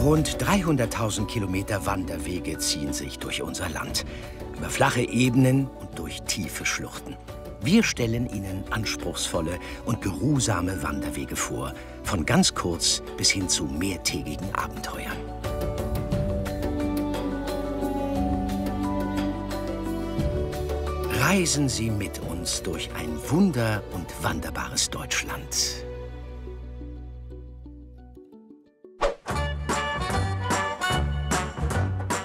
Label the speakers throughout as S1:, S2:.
S1: Rund 300.000 Kilometer Wanderwege ziehen sich durch unser Land. Über flache Ebenen und durch tiefe Schluchten. Wir stellen Ihnen anspruchsvolle und geruhsame Wanderwege vor. Von ganz kurz bis hin zu mehrtägigen Abenteuern. Reisen Sie mit uns durch ein wunder- und wanderbares Deutschland.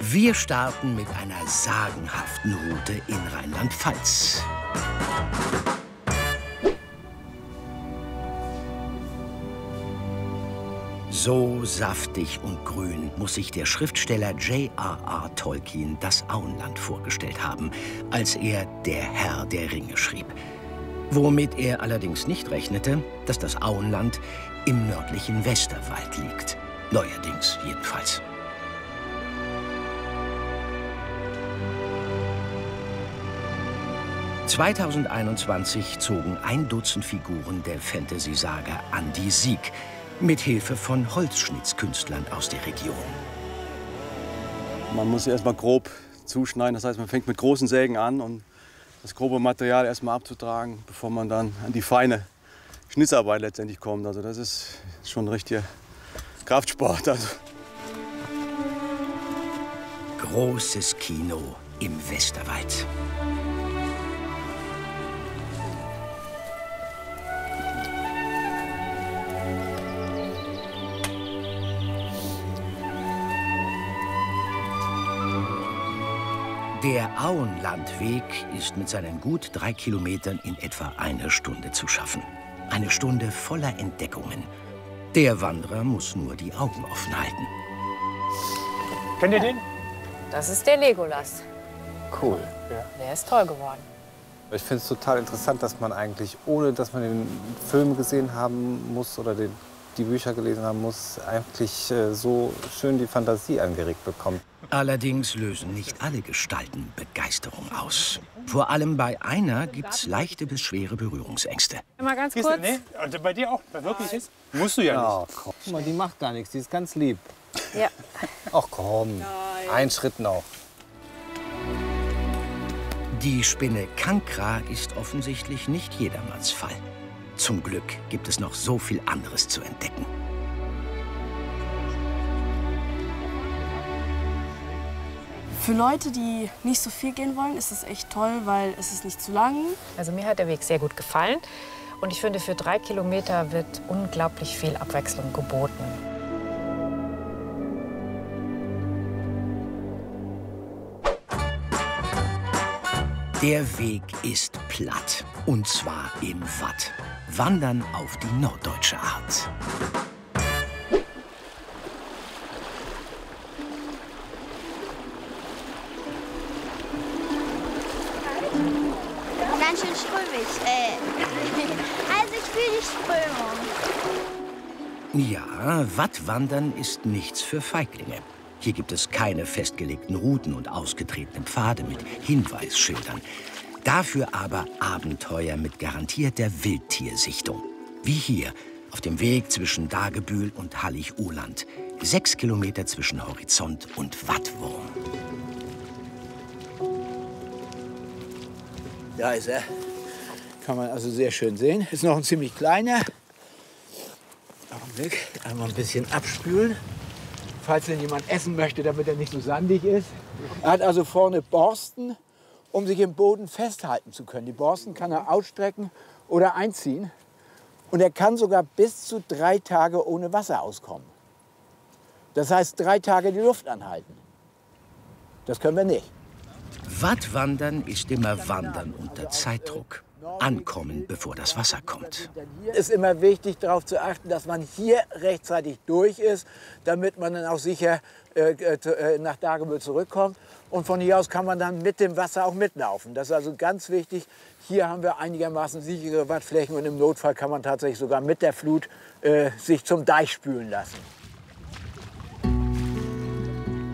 S1: Wir starten mit einer sagenhaften Route in Rheinland-Pfalz. So saftig und grün muss sich der Schriftsteller J.R.R. Tolkien das Auenland vorgestellt haben, als er Der Herr der Ringe schrieb. Womit er allerdings nicht rechnete, dass das Auenland im nördlichen Westerwald liegt. Neuerdings jedenfalls. (2021) zogen 1 Dutzend Figuren der Fantasy-Saga an die Sieg, mit Hilfe von Holzschnitzkünstlern aus der Region.
S2: Man muss erst mal grob zuschneiden, das heißt, man fängt mit großen Sägen an, um das grobe Material erst mal abzutragen, bevor man dann an die feine Schnitzarbeit letztendlich kommt. Also das ist schon ein richtiger Kraftsport. Also.
S1: Großes Kino im Westerwald. Der Auenlandweg ist mit seinen gut 3 Kilometern in etwa 1 Stunde zu schaffen. Eine Stunde voller Entdeckungen. Der Wanderer muss nur die Augen offen halten.
S3: Kennt ihr den?
S4: Das ist der Legolas.
S5: Cool.
S3: Ja.
S4: Der ist toll geworden.
S5: Ich finde es total interessant, dass man eigentlich, ohne dass man den Film gesehen haben muss oder die Bücher gelesen haben muss, eigentlich so schön die Fantasie angeregt bekommt.
S1: Allerdings lösen nicht alle Gestalten Begeisterung aus. Vor allem bei einer gibt's leichte bis schwere Berührungsängste.
S4: Mal ganz
S3: Siehst du,
S4: kurz.
S3: nee? Und bei dir auch? Wirklich ist? Musst du ja nicht.
S5: Ach, guck mal, die macht gar nichts, die ist ganz lieb.
S4: Ja.
S5: Ach komm, ein Schritt noch.
S1: Die Spinne Kankra ist offensichtlich nicht jedermanns Fall. Zum Glück gibt es noch so viel anderes zu entdecken.
S6: Für Leute, die nicht so viel gehen wollen, ist es echt toll, weil es ist nicht zu lang.
S4: Also mir hat der Weg sehr gut gefallen. Und ich finde, für 3 Kilometer wird unglaublich viel Abwechslung geboten.
S1: Der Weg ist platt, und zwar im Watt. Wandern auf die norddeutsche Art.
S7: Ganz schön strömig. Also ich fühle die Strömung.
S1: Ja, Wattwandern ist nichts für Feiglinge. Hier gibt es keine festgelegten Routen und ausgetretene Pfade mit Hinweisschildern. Dafür aber Abenteuer mit garantierter Wildtiersichtung. Wie hier, auf dem Weg zwischen Dagebühl und Hallig-Uhland. 6 Kilometer zwischen Horizont und Wattwurm.
S8: Da ist er. Kann man also sehr schön sehen. Ist noch ein ziemlich kleiner. Augenblick. Einmal ein bisschen abspülen. Falls ihn jemand essen möchte, damit er nicht so sandig ist. Er hat also vorne Borsten, um sich im Boden festhalten zu können. Die Borsten kann er ausstrecken oder einziehen. Und er kann sogar bis zu 3 Tage ohne Wasser auskommen. Das heißt, 3 Tage die Luft anhalten. Das können wir nicht.
S1: Wattwandern ist immer Wandern unter Zeitdruck. Ankommen, bevor das Wasser kommt.
S8: Es ist immer wichtig, darauf zu achten, dass man hier rechtzeitig durch ist, damit man dann auch sicher nach Dagebüll zurückkommt. Und von hier aus kann man dann mit dem Wasser auch mitlaufen. Das ist also ganz wichtig. Hier haben wir einigermaßen sichere Wattflächen und im Notfall kann man tatsächlich sogar mit der Flut sich zum Deich spülen lassen.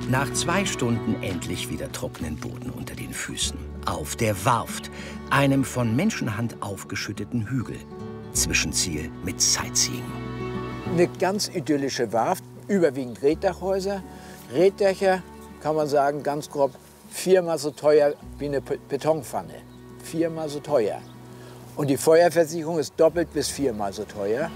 S1: Nach 2 Stunden endlich wieder trockenen Boden unter den Füßen. Auf der Warft, einem von Menschenhand aufgeschütteten Hügel. Zwischenziel mit Sightseeing.
S8: Eine ganz idyllische Warft. überwiegend Reetdachhäuser. Reetdächer, kann man sagen, ganz grob, 4-mal so teuer wie eine Betonpfanne. 4-mal so teuer. Und die Feuerversicherung ist doppelt bis 4-mal so teuer.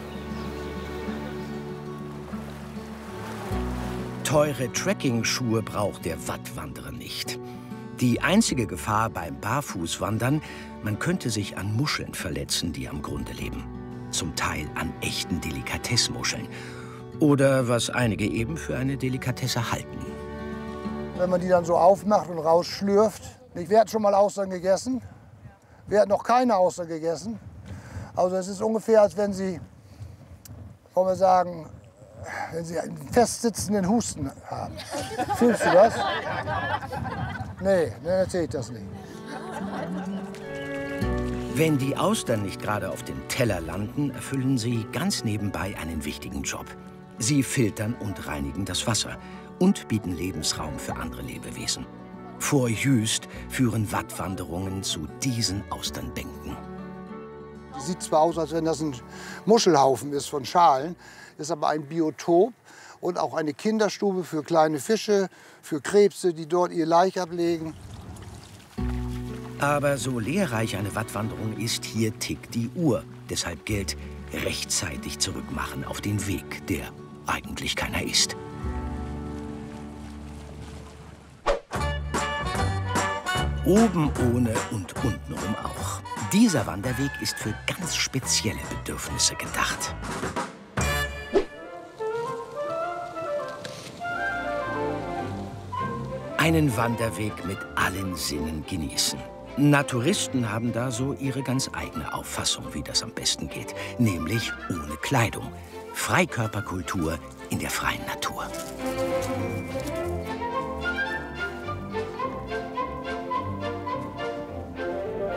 S1: Teure Trekking-Schuhe braucht der Wattwanderer nicht. Die einzige Gefahr beim Barfußwandern, man könnte sich an Muscheln verletzen, die am Grunde leben. Zum Teil an echten Delikatessmuscheln. Oder was einige eben für eine Delikatesse halten.
S9: Wenn man die dann so aufmacht und rausschlürft. Wer hat schon mal Austern gegessen? Wer hat noch keine Austern gegessen? Also es ist ungefähr, als wenn Sie, wollen wir sagen, wenn Sie einen festsitzenden Husten haben. Fühlst du das? Nee, dann erzähle ich das nicht.
S1: Wenn die Austern nicht gerade auf dem Teller landen, erfüllen sie ganz nebenbei einen wichtigen Job. Sie filtern und reinigen das Wasser und bieten Lebensraum für andere Lebewesen. Vor Jüst führen Wattwanderungen zu diesen Austernbänken.
S9: Die sieht zwar aus, als wenn das ein Muschelhaufen ist von Schalen, ist aber ein Biotop und auch eine Kinderstube für kleine Fische, für Krebse, die dort ihr Laich ablegen.
S1: Aber so lehrreich eine Wattwanderung ist, hier tickt die Uhr. Deshalb gilt, rechtzeitig zurückmachen auf den Weg, der eigentlich keiner ist. Oben ohne und untenrum auch. Dieser Wanderweg ist für ganz spezielle Bedürfnisse gedacht. Einen Wanderweg mit allen Sinnen genießen. Naturisten haben da so ihre ganz eigene Auffassung, wie das am besten geht. Nämlich ohne Kleidung. Freikörperkultur in der freien Natur.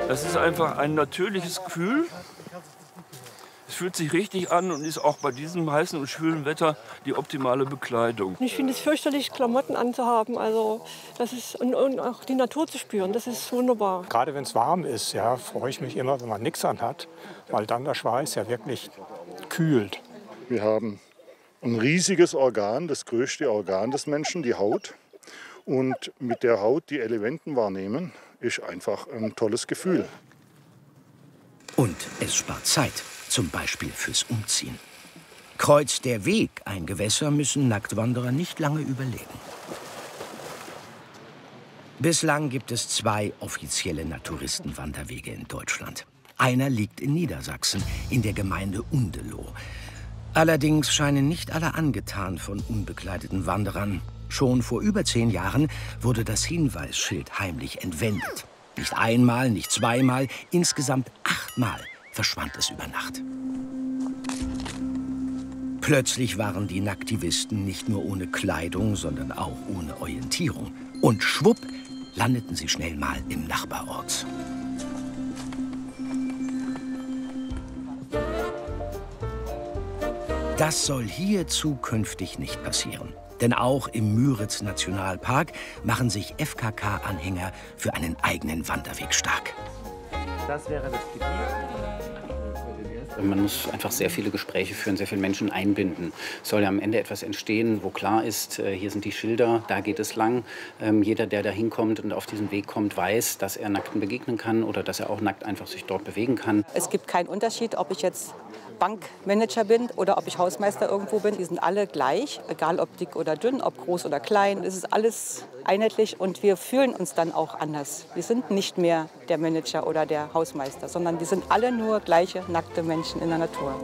S10: Das ist einfach ein natürliches Gefühl. Es fühlt sich richtig an und ist auch bei diesem heißen und schwülen Wetter die optimale Bekleidung.
S11: Ich finde es fürchterlich, Klamotten anzuhaben, also das ist, und auch die Natur zu spüren, das ist wunderbar.
S3: Gerade wenn es warm ist, ja, freue ich mich immer, wenn man nichts anhat, weil dann der Schweiß ja wirklich kühlt.
S12: Wir haben ein riesiges Organ, das größte Organ des Menschen, die Haut. Und mit der Haut die Elementen wahrnehmen, ist einfach ein tolles Gefühl.
S1: Und es spart Zeit, zum Beispiel fürs Umziehen. Kreuzt der Weg ein Gewässer, müssen Nacktwanderer nicht lange überlegen. Bislang gibt es 2 offizielle Naturistenwanderwege in Deutschland. Einer liegt in Niedersachsen, in der Gemeinde Undeloh. Allerdings scheinen nicht alle angetan von unbekleideten Wanderern. Schon vor über 10 Jahren wurde das Hinweisschild heimlich entwendet. Nicht einmal, nicht zweimal, insgesamt 8-mal verschwand es über Nacht. Plötzlich waren die Nacktivisten nicht nur ohne Kleidung, sondern auch ohne Orientierung. Und schwupp landeten sie schnell mal im Nachbarort. Das soll hier zukünftig nicht passieren. Denn auch im Müritz-Nationalpark machen sich FKK-Anhänger für einen eigenen Wanderweg stark.
S5: Das wäre das Gebiet.
S13: Man muss einfach sehr viele Gespräche führen, sehr viele Menschen einbinden. Es soll ja am Ende etwas entstehen, wo klar ist, hier sind die Schilder, da geht es lang. Jeder, der da hinkommt und auf diesen Weg kommt, weiß, dass er Nackten begegnen kann oder dass er auch nackt einfach sich dort bewegen kann.
S14: Es gibt keinen Unterschied, ob ich jetzt Bankmanager bin oder ob ich Hausmeister irgendwo bin. Die sind alle gleich, egal ob dick oder dünn, ob groß oder klein. Es ist alles einheitlich und wir fühlen uns dann auch anders. Wir sind nicht mehr der Manager oder der Hausmeister, sondern wir sind alle nur gleiche, nackte Menschen in der Natur.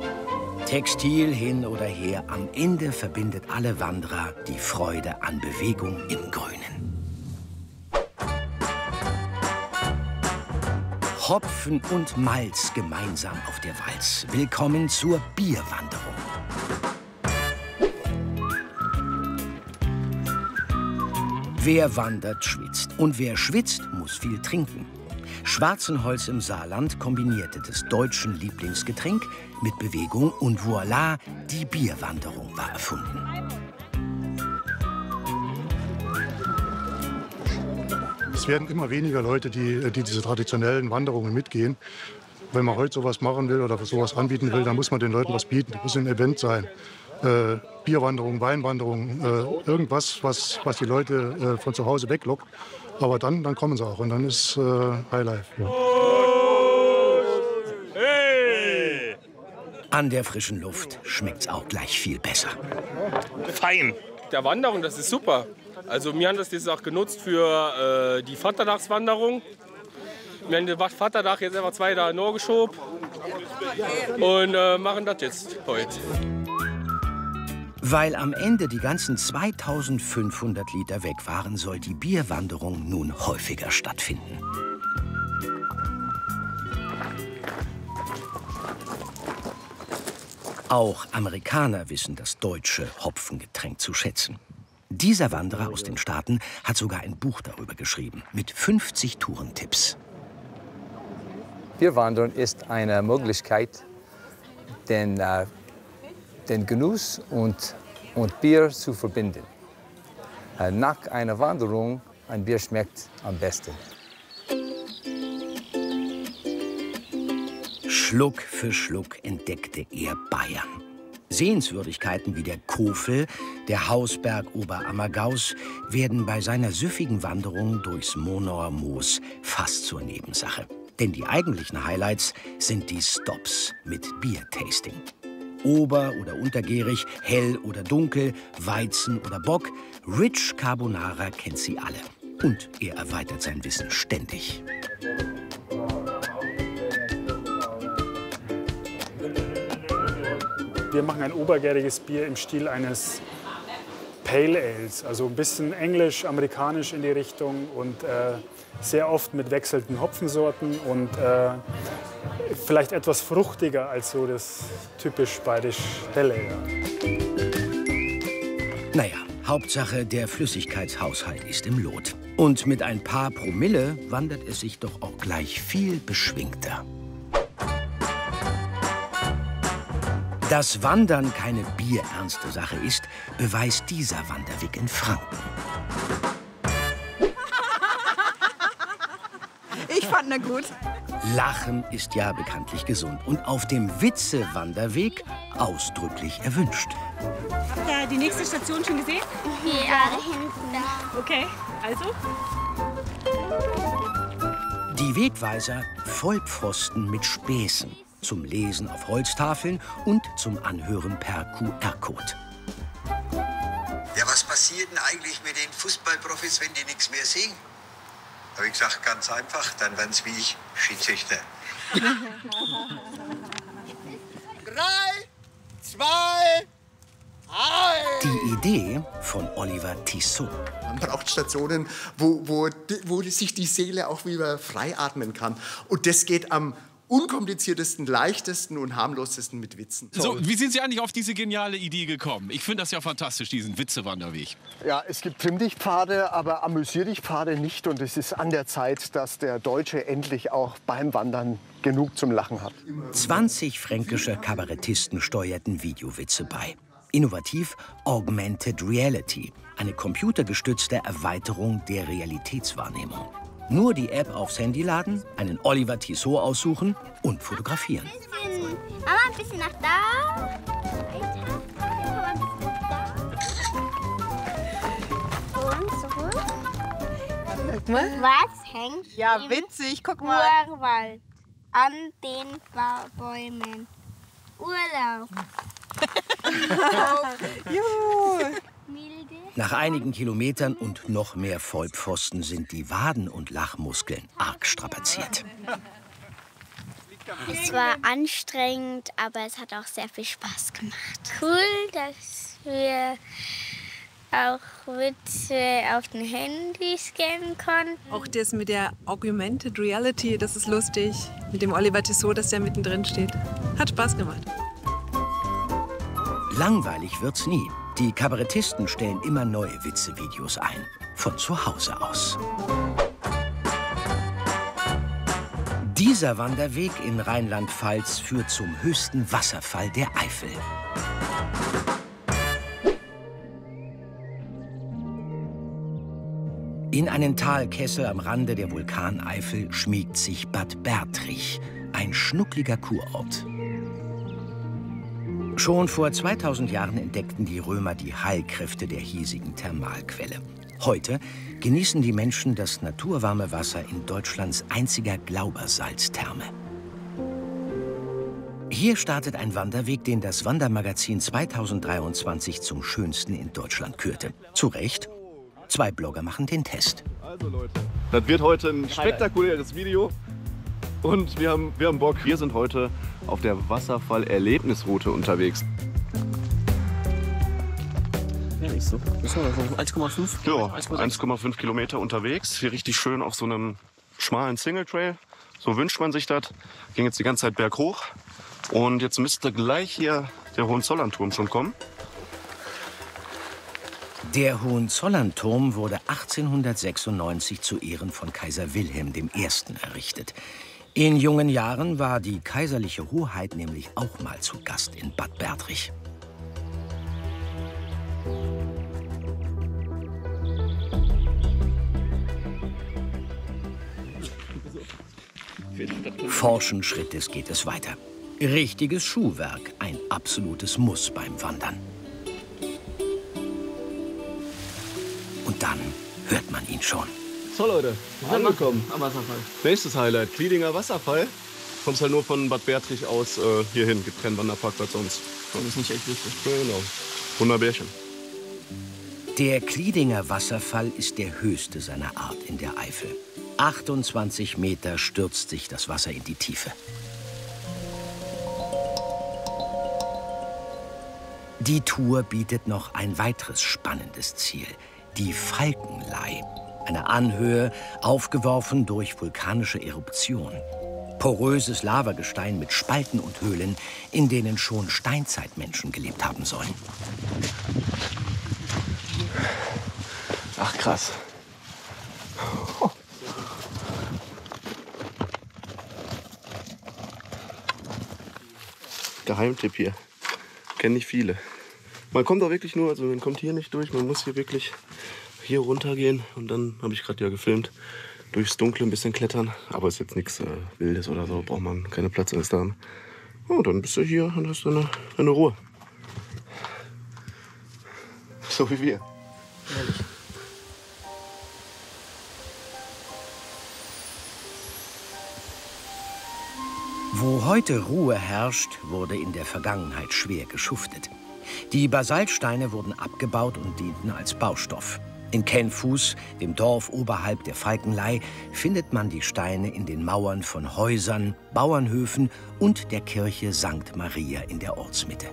S1: Textil hin oder her, am Ende verbindet alle Wanderer die Freude an Bewegung im Grünen. Hopfen und Malz gemeinsam auf der Walz. Willkommen zur Bierwanderung. Wer wandert, schwitzt. Und wer schwitzt, muss viel trinken. Schwarzenholz im Saarland kombinierte des Deutschen Lieblingsgetränk mit Bewegung und voilà, die Bierwanderung war erfunden.
S15: Es werden immer weniger Leute, die diese traditionellen Wanderungen mitgehen. Wenn man heute sowas machen will oder sowas anbieten will, dann muss man den Leuten was bieten. Das muss ein Event sein. Bierwanderung, Weinwanderung, irgendwas, was die Leute von zu Hause weglockt. Aber dann kommen sie auch und dann ist Highlife. Ja.
S1: An der frischen Luft schmeckt's auch gleich viel besser.
S16: Fein. Der Wanderung, das ist super. Also wir haben das jetzt auch genutzt für die Vatertagswanderung. Wir haben den Vatertag jetzt einfach 2 Tage nachgeschoben und machen das jetzt heute.
S1: Weil am Ende die ganzen 2500 Liter weg waren, soll die Bierwanderung nun häufiger stattfinden. Auch Amerikaner wissen das deutsche Hopfengetränk zu schätzen. Dieser Wanderer aus den Staaten hat sogar ein Buch darüber geschrieben, mit 50 Tourentipps.
S17: Bierwandern ist eine Möglichkeit, den Genuss und Bier zu verbinden. Nach einer Wanderung, ein Bier schmeckt am besten.
S1: Schluck für Schluck entdeckte er Bayern. Sehenswürdigkeiten wie der Kofel, der Hausberg Oberammergau's werden bei seiner süffigen Wanderung durchs Monauer Moos fast zur Nebensache. Denn die eigentlichen Highlights sind die Stops mit Biertasting. Ober- oder untergärig, hell oder dunkel, Weizen oder Bock, Rich Carbonara kennt sie alle. Und er erweitert sein Wissen ständig.
S18: Wir machen ein obergäriges Bier im Stil eines Pale Ales, also ein bisschen englisch, amerikanisch in die Richtung und sehr oft mit wechselnden Hopfensorten und vielleicht etwas fruchtiger als so das typisch bayerisch Helle.
S1: Naja, Hauptsache der Flüssigkeitshaushalt ist im Lot. Und mit ein paar Promille wandert es sich doch auch gleich viel beschwingter. Dass Wandern keine bierernste Sache ist, beweist dieser Wanderweg in Franken.
S19: Ich fand ihn gut.
S1: Lachen ist ja bekanntlich gesund und auf dem Witze-Wanderweg ausdrücklich erwünscht.
S19: Habt ihr die nächste Station schon gesehen?
S7: Ja, da hinten da.
S19: Okay, also?
S1: Die Wegweiser Vollpfosten mit Späßen. Zum Lesen auf Holztafeln und zum Anhören per QR-Code.
S20: Ja, was passiert denn eigentlich mit den Fußballprofis, wenn die nichts mehr sehen? Da habe ich gesagt, ganz einfach, dann werden es wie ich Schiedsrichter.
S21: 3, 2, 1.
S1: Die Idee von Oliver Tissot.
S22: Man braucht Stationen, wo sich die Seele auch wieder frei atmen kann. Und das geht am unkompliziertesten, leichtesten und harmlosesten mit Witzen.
S23: So, wie sind Sie eigentlich auf diese geniale Idee gekommen? Ich finde das ja fantastisch, diesen Witzewanderweg.
S24: Ja, es gibt Trimm-dich-Pfade, aber Amüsier-dich-Pfade nicht. Und es ist an der Zeit, dass der Deutsche endlich auch beim Wandern genug zum Lachen hat.
S1: 20 fränkische Kabarettisten steuerten Videowitze bei. Innovativ Augmented Reality, eine computergestützte Erweiterung der Realitätswahrnehmung. Nur die App aufs Handy laden, einen Oliver Tissot aussuchen und fotografieren.
S7: Mama, ein bisschen nach da. Und zurück.
S19: Guck mal.
S7: Was hängt
S19: Ja,
S7: im
S19: witzig, guck mal.
S7: Urwald an den Bäumen? Urlaub.
S19: Juhu.
S1: Nach einigen Kilometern und noch mehr Vollpfosten sind die Waden- und Lachmuskeln arg strapaziert.
S7: Es war anstrengend, aber es hat auch sehr viel Spaß gemacht. Cool, dass wir auch Witze auf dem Handy scannen konnten.
S25: Auch das mit der Augmented Reality, das ist lustig. Mit dem Oliver Tissot, dass der mittendrin steht. Hat Spaß gemacht.
S1: Langweilig wird's nie. Die Kabarettisten stellen immer neue Witzevideos ein. Von zu Hause aus. Dieser Wanderweg in Rheinland-Pfalz führt zum höchsten Wasserfall der Eifel. In einen Talkessel am Rande der Vulkaneifel schmiegt sich Bad Bertrich, ein schnuckliger Kurort. Schon vor 2000 Jahren entdeckten die Römer die Heilkräfte der hiesigen Thermalquelle. Heute genießen die Menschen das naturwarme Wasser in Deutschlands einziger Glaubersalztherme. Hier startet ein Wanderweg, den das Wandermagazin 2023 zum schönsten in Deutschland kürte. Zu Recht, 2 Blogger machen den Test.
S2: Also Leute, das wird heute ein spektakuläres Video und wir haben Bock. Wir sind heute auf der Wasserfall-Erlebnisroute unterwegs.
S4: Ja, nicht so. 1,5?
S2: Ja, 1,5 Kilometer unterwegs. Hier richtig schön auf so einem schmalen Single-Trail. So wünscht man sich das. Ging jetzt die ganze Zeit berghoch. Und jetzt müsste gleich hier der Hohenzollernturm schon kommen.
S1: Der Hohenzollernturm wurde 1896 zu Ehren von Kaiser Wilhelm I. errichtet. In jungen Jahren war die kaiserliche Hoheit nämlich auch mal zu Gast in Bad Bertrich. Forschen Schrittes geht es weiter. Richtiges Schuhwerk, ein absolutes Muss beim Wandern. Und dann hört man ihn schon.
S2: So Leute, angekommen. Am Wasserfall. Nächstes Highlight, Gliedinger Wasserfall. Kommst halt nur von Bad Bertrich aus hierhin. Gibt keinen Wanderparkplatz sonst.
S4: Das ist nicht echt wichtig.
S2: Ja, genau. Wunderbärchen.
S1: Der Gliedinger Wasserfall ist der höchste seiner Art in der Eifel. 28 Meter stürzt sich das Wasser in die Tiefe. Die Tour bietet noch ein weiteres spannendes Ziel, die Falkenlei. Eine Anhöhe, aufgeworfen durch vulkanische Eruption. Poröses Lavagestein mit Spalten und Höhlen, in denen schon Steinzeitmenschen gelebt haben sollen.
S2: Ach krass. Geheimtipp hier. Kennen nicht viele. Man kommt auch wirklich nur, also man kommt hier nicht durch, man muss hier wirklich hier runtergehen und dann habe ich gerade ja gefilmt, durchs Dunkle ein bisschen klettern, aber ist jetzt nichts Wildes oder so, braucht man keine Platzangst haben. Oh, dann bist du hier und hast deine Ruhe. So wie wir.
S4: Ehrlich.
S1: Wo heute Ruhe herrscht, wurde in der Vergangenheit schwer geschuftet. Die Basaltsteine wurden abgebaut und dienten als Baustoff. In Kennfuß, dem Dorf oberhalb der Falkenlei, findet man die Steine in den Mauern von Häusern, Bauernhöfen und der Kirche St. Maria in der Ortsmitte.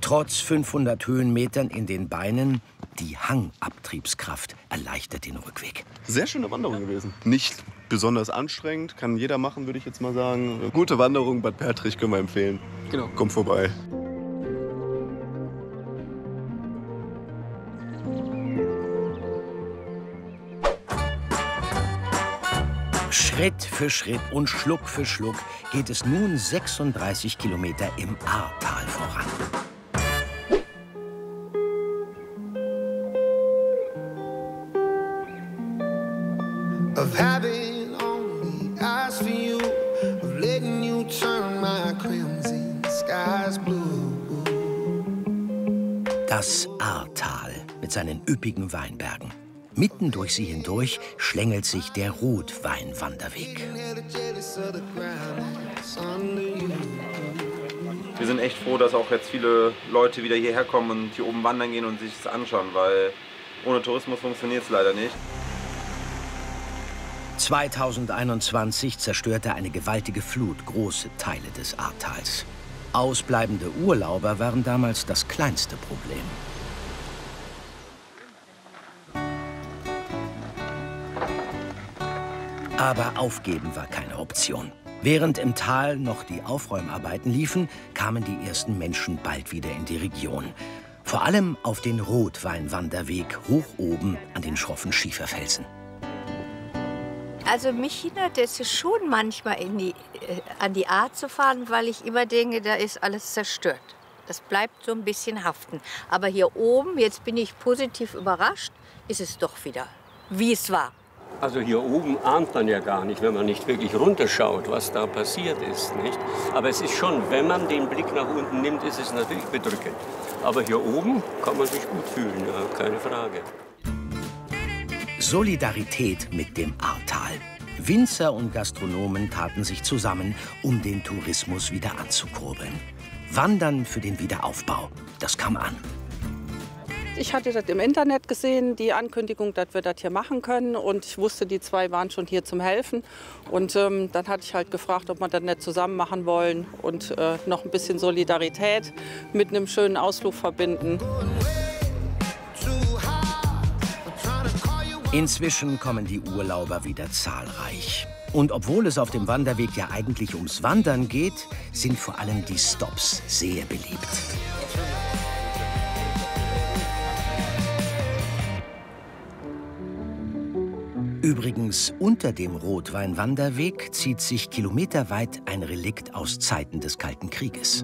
S1: Trotz 500 Höhenmetern in den Beinen, die Hangabtriebskraft erleichtert den Rückweg.
S2: Sehr schöne Wanderung gewesen. Nicht besonders anstrengend, kann jeder machen, würde ich jetzt mal sagen. Gute Wanderung, Bad Bertrich können wir empfehlen.
S4: Genau.
S2: Kommt vorbei.
S1: Schritt für Schritt und Schluck für Schluck geht es nun 36 Kilometer im Ahrtal voran.
S6: Of having only eyes for you, of letting you turn my crimson skies blue.
S1: Das Ahrtal mit seinen üppigen Weinbergen. Mitten durch sie hindurch schlängelt sich der Rotweinwanderweg.
S8: Wir sind echt froh, dass auch jetzt viele Leute wieder hierher kommen und hier oben wandern gehen und sich das anschauen, weil ohne Tourismus funktioniert es leider nicht.
S1: 2021 zerstörte eine gewaltige Flut große Teile des Ahrtals. Ausbleibende Urlauber waren damals das kleinste Problem. Aber aufgeben war keine Option. Während im Tal noch die Aufräumarbeiten liefen, kamen die ersten Menschen bald wieder in die Region. Vor allem auf den Rotweinwanderweg hoch oben an den schroffen Schieferfelsen.
S9: Also mich hindert es schon manchmal an die Ahr zu fahren, weil ich immer denke, da ist alles zerstört. Das bleibt so ein bisschen haften. Aber hier oben, jetzt bin ich positiv überrascht, ist es doch wieder, wie es war.
S3: Also hier oben ahnt man ja gar nicht, wenn man nicht wirklich runterschaut, was da passiert ist, nicht? Aber es ist schon, wenn man den Blick nach unten nimmt, ist es natürlich bedrückend. Aber hier oben kann man sich gut fühlen, ja, keine Frage.
S1: Solidarität mit dem Ahrtal. Winzer und Gastronomen taten sich zusammen, um den Tourismus wieder anzukurbeln. Wandern für den Wiederaufbau, das kam an.
S5: Ich hatte das im Internet gesehen, die Ankündigung, dass wir das hier machen können. Und ich wusste, die zwei waren schon hier zum Helfen. Und dann hatte ich halt gefragt, ob wir das nicht zusammen machen wollen und noch ein bisschen Solidarität mit einem schönen Ausflug verbinden.
S1: Inzwischen kommen die Urlauber wieder zahlreich. Und obwohl es auf dem Wanderweg ja eigentlich ums Wandern geht, sind vor allem die Stops sehr beliebt. Übrigens, unter dem Rotweinwanderweg zieht sich kilometerweit ein Relikt aus Zeiten des Kalten Krieges.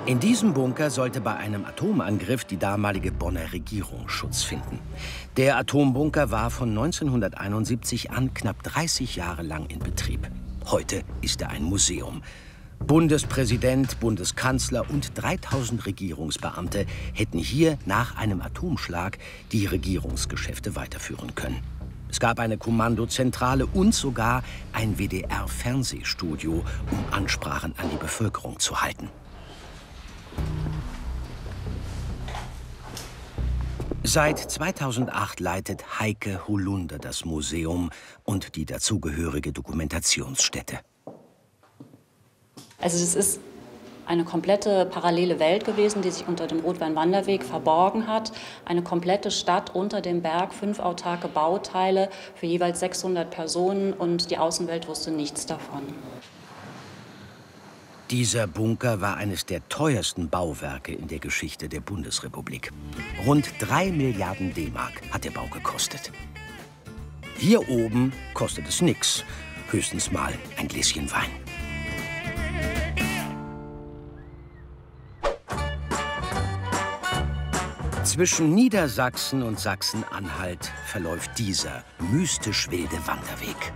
S1: In diesem Bunker sollte bei einem Atomangriff die damalige Bonner Regierung Schutz finden. Der Atombunker war von 1971 an knapp 30 Jahre lang in Betrieb. Heute ist er ein Museum. Bundespräsident, Bundeskanzler und 3000 Regierungsbeamte hätten hier nach einem Atomschlag die Regierungsgeschäfte weiterführen können. Es gab eine Kommandozentrale und sogar ein WDR-Fernsehstudio, um Ansprachen an die Bevölkerung zu halten. Seit 2008 leitet Heike Holunder das Museum und die dazugehörige Dokumentationsstätte.
S10: Also das ist eine komplette parallele Welt gewesen, die sich unter dem Rotweinwanderweg verborgen hat. Eine komplette Stadt unter dem Berg, 5 autarke Bauteile für jeweils 600 Personen und die Außenwelt wusste nichts davon.
S1: Dieser Bunker war eines der teuersten Bauwerke in der Geschichte der Bundesrepublik. Rund 3 Milliarden D-Mark hat der Bau gekostet. Hier oben kostet es nichts, höchstens mal ein Gläschen Wein. Zwischen Niedersachsen und Sachsen-Anhalt verläuft dieser mystisch wilde Wanderweg.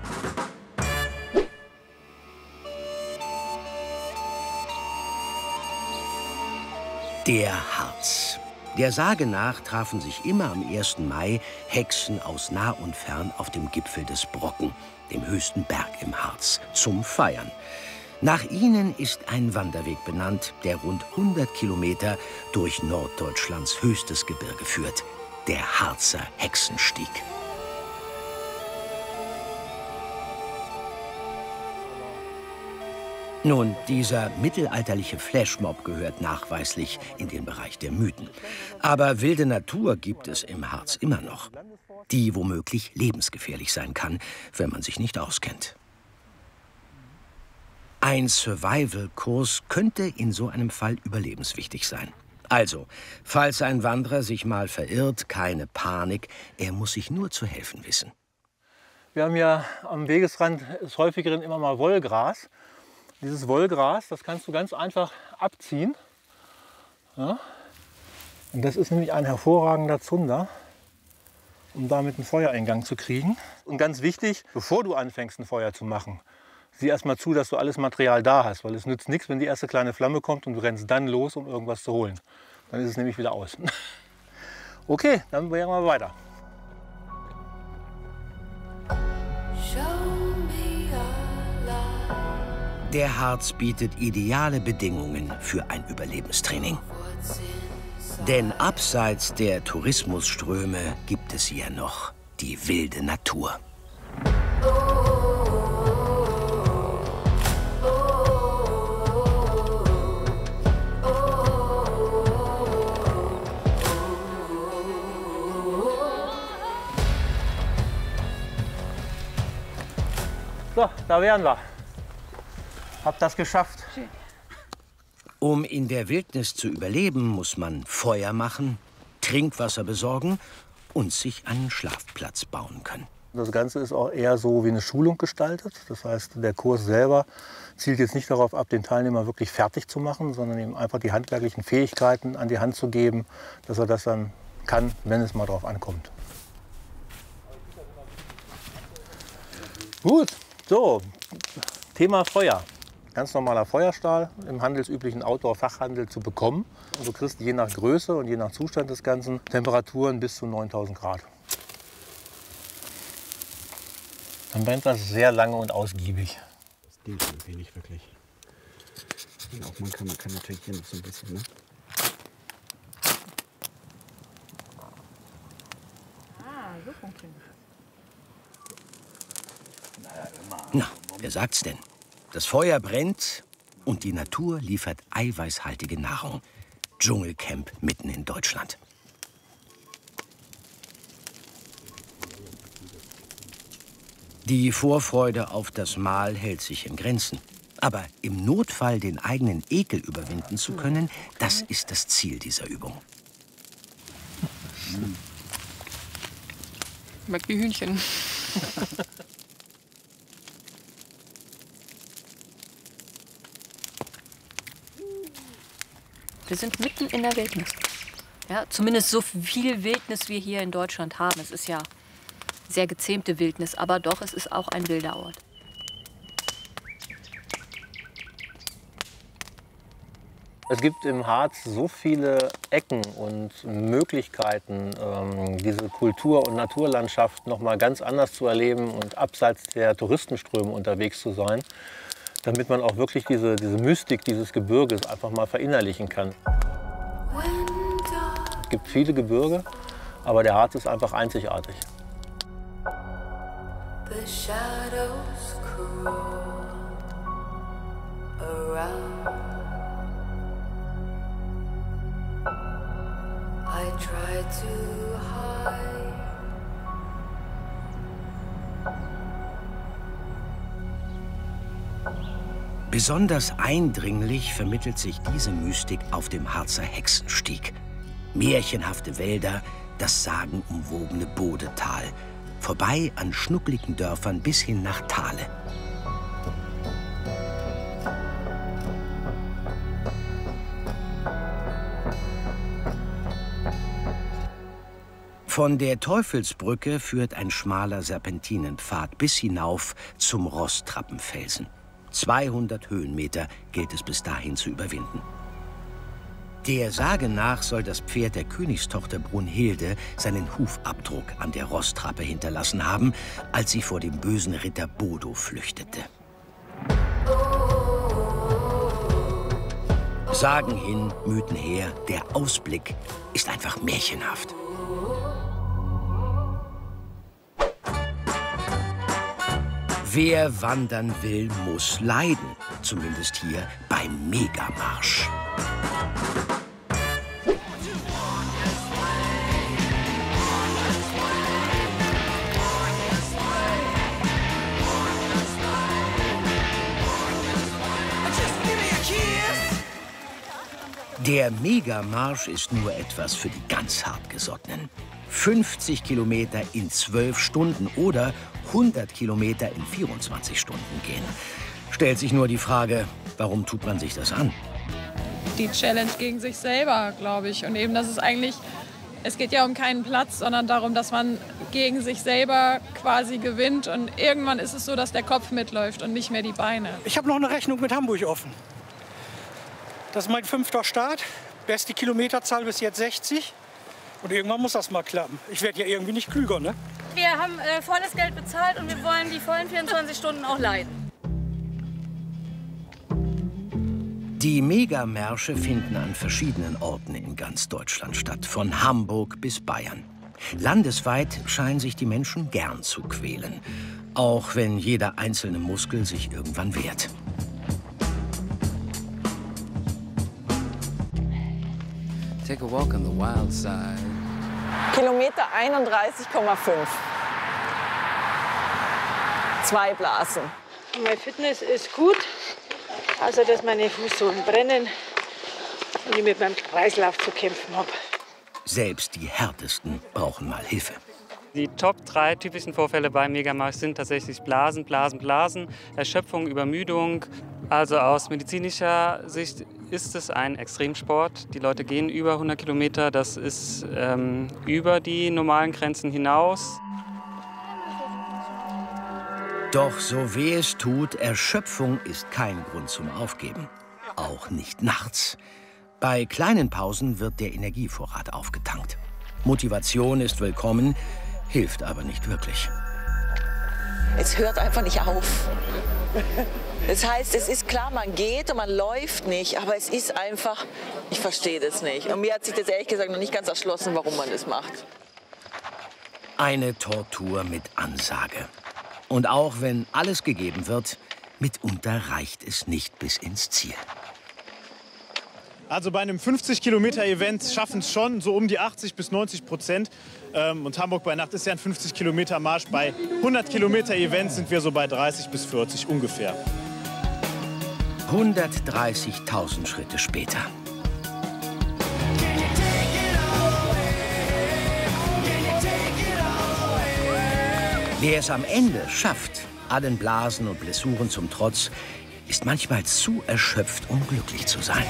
S1: Der Harz. Der Sage nach trafen sich immer am 1. Mai Hexen aus nah und fern auf dem Gipfel des Brocken, dem höchsten Berg im Harz, zum Feiern. Nach ihnen ist ein Wanderweg benannt, der rund 100 Kilometer durch Norddeutschlands höchstes Gebirge führt, der Harzer Hexenstieg. Nun, dieser mittelalterliche Flashmob gehört nachweislich in den Bereich der Mythen. Aber wilde Natur gibt es im Harz immer noch, die womöglich lebensgefährlich sein kann, wenn man sich nicht auskennt. Ein Survival-Kurs könnte in so einem Fall überlebenswichtig sein. Also, falls ein Wanderer sich mal verirrt, keine Panik, er muss sich nur zu helfen wissen.
S11: Wir haben ja am Wegesrand des häufigeren immer mal Wollgras. Dieses Wollgras, das kannst du ganz einfach abziehen. Ja? Und das ist nämlich ein hervorragender Zunder, um damit einen Feuereingang zu kriegen. Und ganz wichtig, bevor du anfängst, ein Feuer zu machen, sieh erst mal zu, dass du alles Material da hast, weil es nützt nichts, wenn die erste kleine Flamme kommt und du rennst dann los, um irgendwas zu holen. Dann ist es nämlich wieder aus. Okay, dann machen wir weiter.
S1: Der Harz bietet ideale Bedingungen für ein Überlebenstraining. Denn abseits der Tourismusströme gibt es hier noch die wilde Natur.
S11: So, da wären wir. Hab das geschafft.
S1: Um in der Wildnis zu überleben, muss man Feuer machen, Trinkwasser besorgen und sich einen Schlafplatz bauen können.
S11: Das Ganze ist auch eher so wie eine Schulung gestaltet. Das heißt, der Kurs selber zielt jetzt nicht darauf ab, den Teilnehmer wirklich fertig zu machen, sondern ihm einfach die handwerklichen Fähigkeiten an die Hand zu geben, dass er das dann kann, wenn es mal drauf ankommt. Gut, so, Thema Feuer. Ganz normaler Feuerstahl im handelsüblichen Outdoor-Fachhandel zu bekommen. Und du kriegst je nach Größe und je nach Zustand des Ganzen Temperaturen bis zu 9000 Grad. Dann brennt das sehr lange und ausgiebig.
S12: Das dient irgendwie nicht wirklich. Und auch man kann natürlich hier noch so ein bisschen, ne?
S25: So funktioniert das.
S1: Na, wer sagt's denn? Das Feuer brennt und die Natur liefert eiweißhaltige Nahrung. Dschungelcamp mitten in Deutschland. Die Vorfreude auf das Mahl hält sich in Grenzen. Aber im Notfall den eigenen Ekel überwinden zu können, das ist das Ziel dieser Übung.
S25: Schmeckt wie Hühnchen.
S13: Wir sind mitten in der Wildnis. Ja, zumindest so viel Wildnis wir hier in Deutschland haben. Es ist ja sehr gezähmte Wildnis, aber doch, es ist auch ein wilder Ort.
S11: Es gibt im Harz so viele Ecken und Möglichkeiten, diese Kultur- und Naturlandschaft noch mal ganz anders zu erleben und abseits der Touristenströme unterwegs zu sein, damit man auch wirklich diese Mystik dieses Gebirges einfach mal verinnerlichen kann. Es gibt viele Gebirge, aber der Harz ist einfach einzigartig.
S6: The shadows crawl around. I try to hide.
S1: Besonders eindringlich vermittelt sich diese Mystik auf dem Harzer Hexenstieg. Märchenhafte Wälder, das sagenumwobene Bodetal. Vorbei an schnuckligen Dörfern bis hin nach Thale. Von der Teufelsbrücke führt ein schmaler Serpentinenpfad bis hinauf zum Rostrappenfelsen. 200 Höhenmeter gilt es bis dahin zu überwinden. Der Sage nach soll das Pferd der Königstochter Brunhilde seinen Hufabdruck an der Rostrappe hinterlassen haben, als sie vor dem bösen Ritter Bodo flüchtete. Sagen hin, Mythen her, der Ausblick ist einfach märchenhaft. Wer wandern will, muss leiden. Zumindest hier beim Megamarsch. Der Megamarsch ist nur etwas für die ganz Hartgesottenen. 50 Kilometer in 12 Stunden oder 100 Kilometer in 24 Stunden gehen. Stellt sich nur die Frage, warum tut man sich das an?
S14: Die Challenge gegen sich selber, glaube ich. Und eben, dass es eigentlich, es geht ja um keinen Platz, sondern darum, dass man gegen sich selber quasi gewinnt. Und irgendwann ist es so, dass der Kopf mitläuft und nicht mehr die Beine.
S15: Ich habe noch eine Rechnung mit Hamburg offen. Das ist mein 5. Start. Beste Kilometerzahl bis jetzt 60. Und irgendwann muss das mal klappen. Ich werde ja irgendwie nicht klüger, ne?
S13: Wir haben volles Geld bezahlt und wir wollen die vollen 24 Stunden auch leiden.
S1: Die Megamärsche finden an verschiedenen Orten in ganz Deutschland statt, von Hamburg bis Bayern. Landesweit scheinen sich die Menschen gern zu quälen, auch wenn jeder einzelne Muskel sich irgendwann wehrt.
S16: Take a walk on the wild side.
S26: Kilometer 31,5. 2 Blasen.
S27: Meine Fitness ist gut, also dass meine Fußsohlen brennen und ich mit meinem Kreislauf zu kämpfen habe.
S1: Selbst die Härtesten brauchen mal Hilfe.
S17: Die Top 3 typischen Vorfälle beim Megamarsch sind tatsächlich Blasen, Blasen, Blasen, Erschöpfung, Übermüdung. Also aus medizinischer Sicht ist es ein Extremsport. Die Leute gehen über 100 Kilometer, das ist über die normalen Grenzen hinaus.
S1: Doch so weh es tut, Erschöpfung ist kein Grund zum Aufgeben. Auch nicht nachts. Bei kleinen Pausen wird der Energievorrat aufgetankt. Motivation ist willkommen, hilft aber nicht wirklich.
S26: Es hört einfach nicht auf. Das heißt, es ist klar, man geht und man läuft nicht, aber es ist einfach, ich verstehe das nicht. Und mir hat sich das ehrlich gesagt noch nicht ganz erschlossen, warum man das macht.
S1: Eine Tortur mit Ansage. Und auch wenn alles gegeben wird, mitunter reicht es nicht bis ins Ziel.
S18: Also bei einem 50-Kilometer-Event schaffen es schon so um die 80 bis 90%. Und Hamburg bei Nacht ist ja ein 50-Kilometer-Marsch. Bei 100-Kilometer-Events sind wir so bei 30 bis 40 ungefähr.
S1: 130.000 Schritte später. Wer es am Ende schafft, allen Blasen und Blessuren zum Trotz, ist manchmal zu erschöpft, um glücklich zu sein.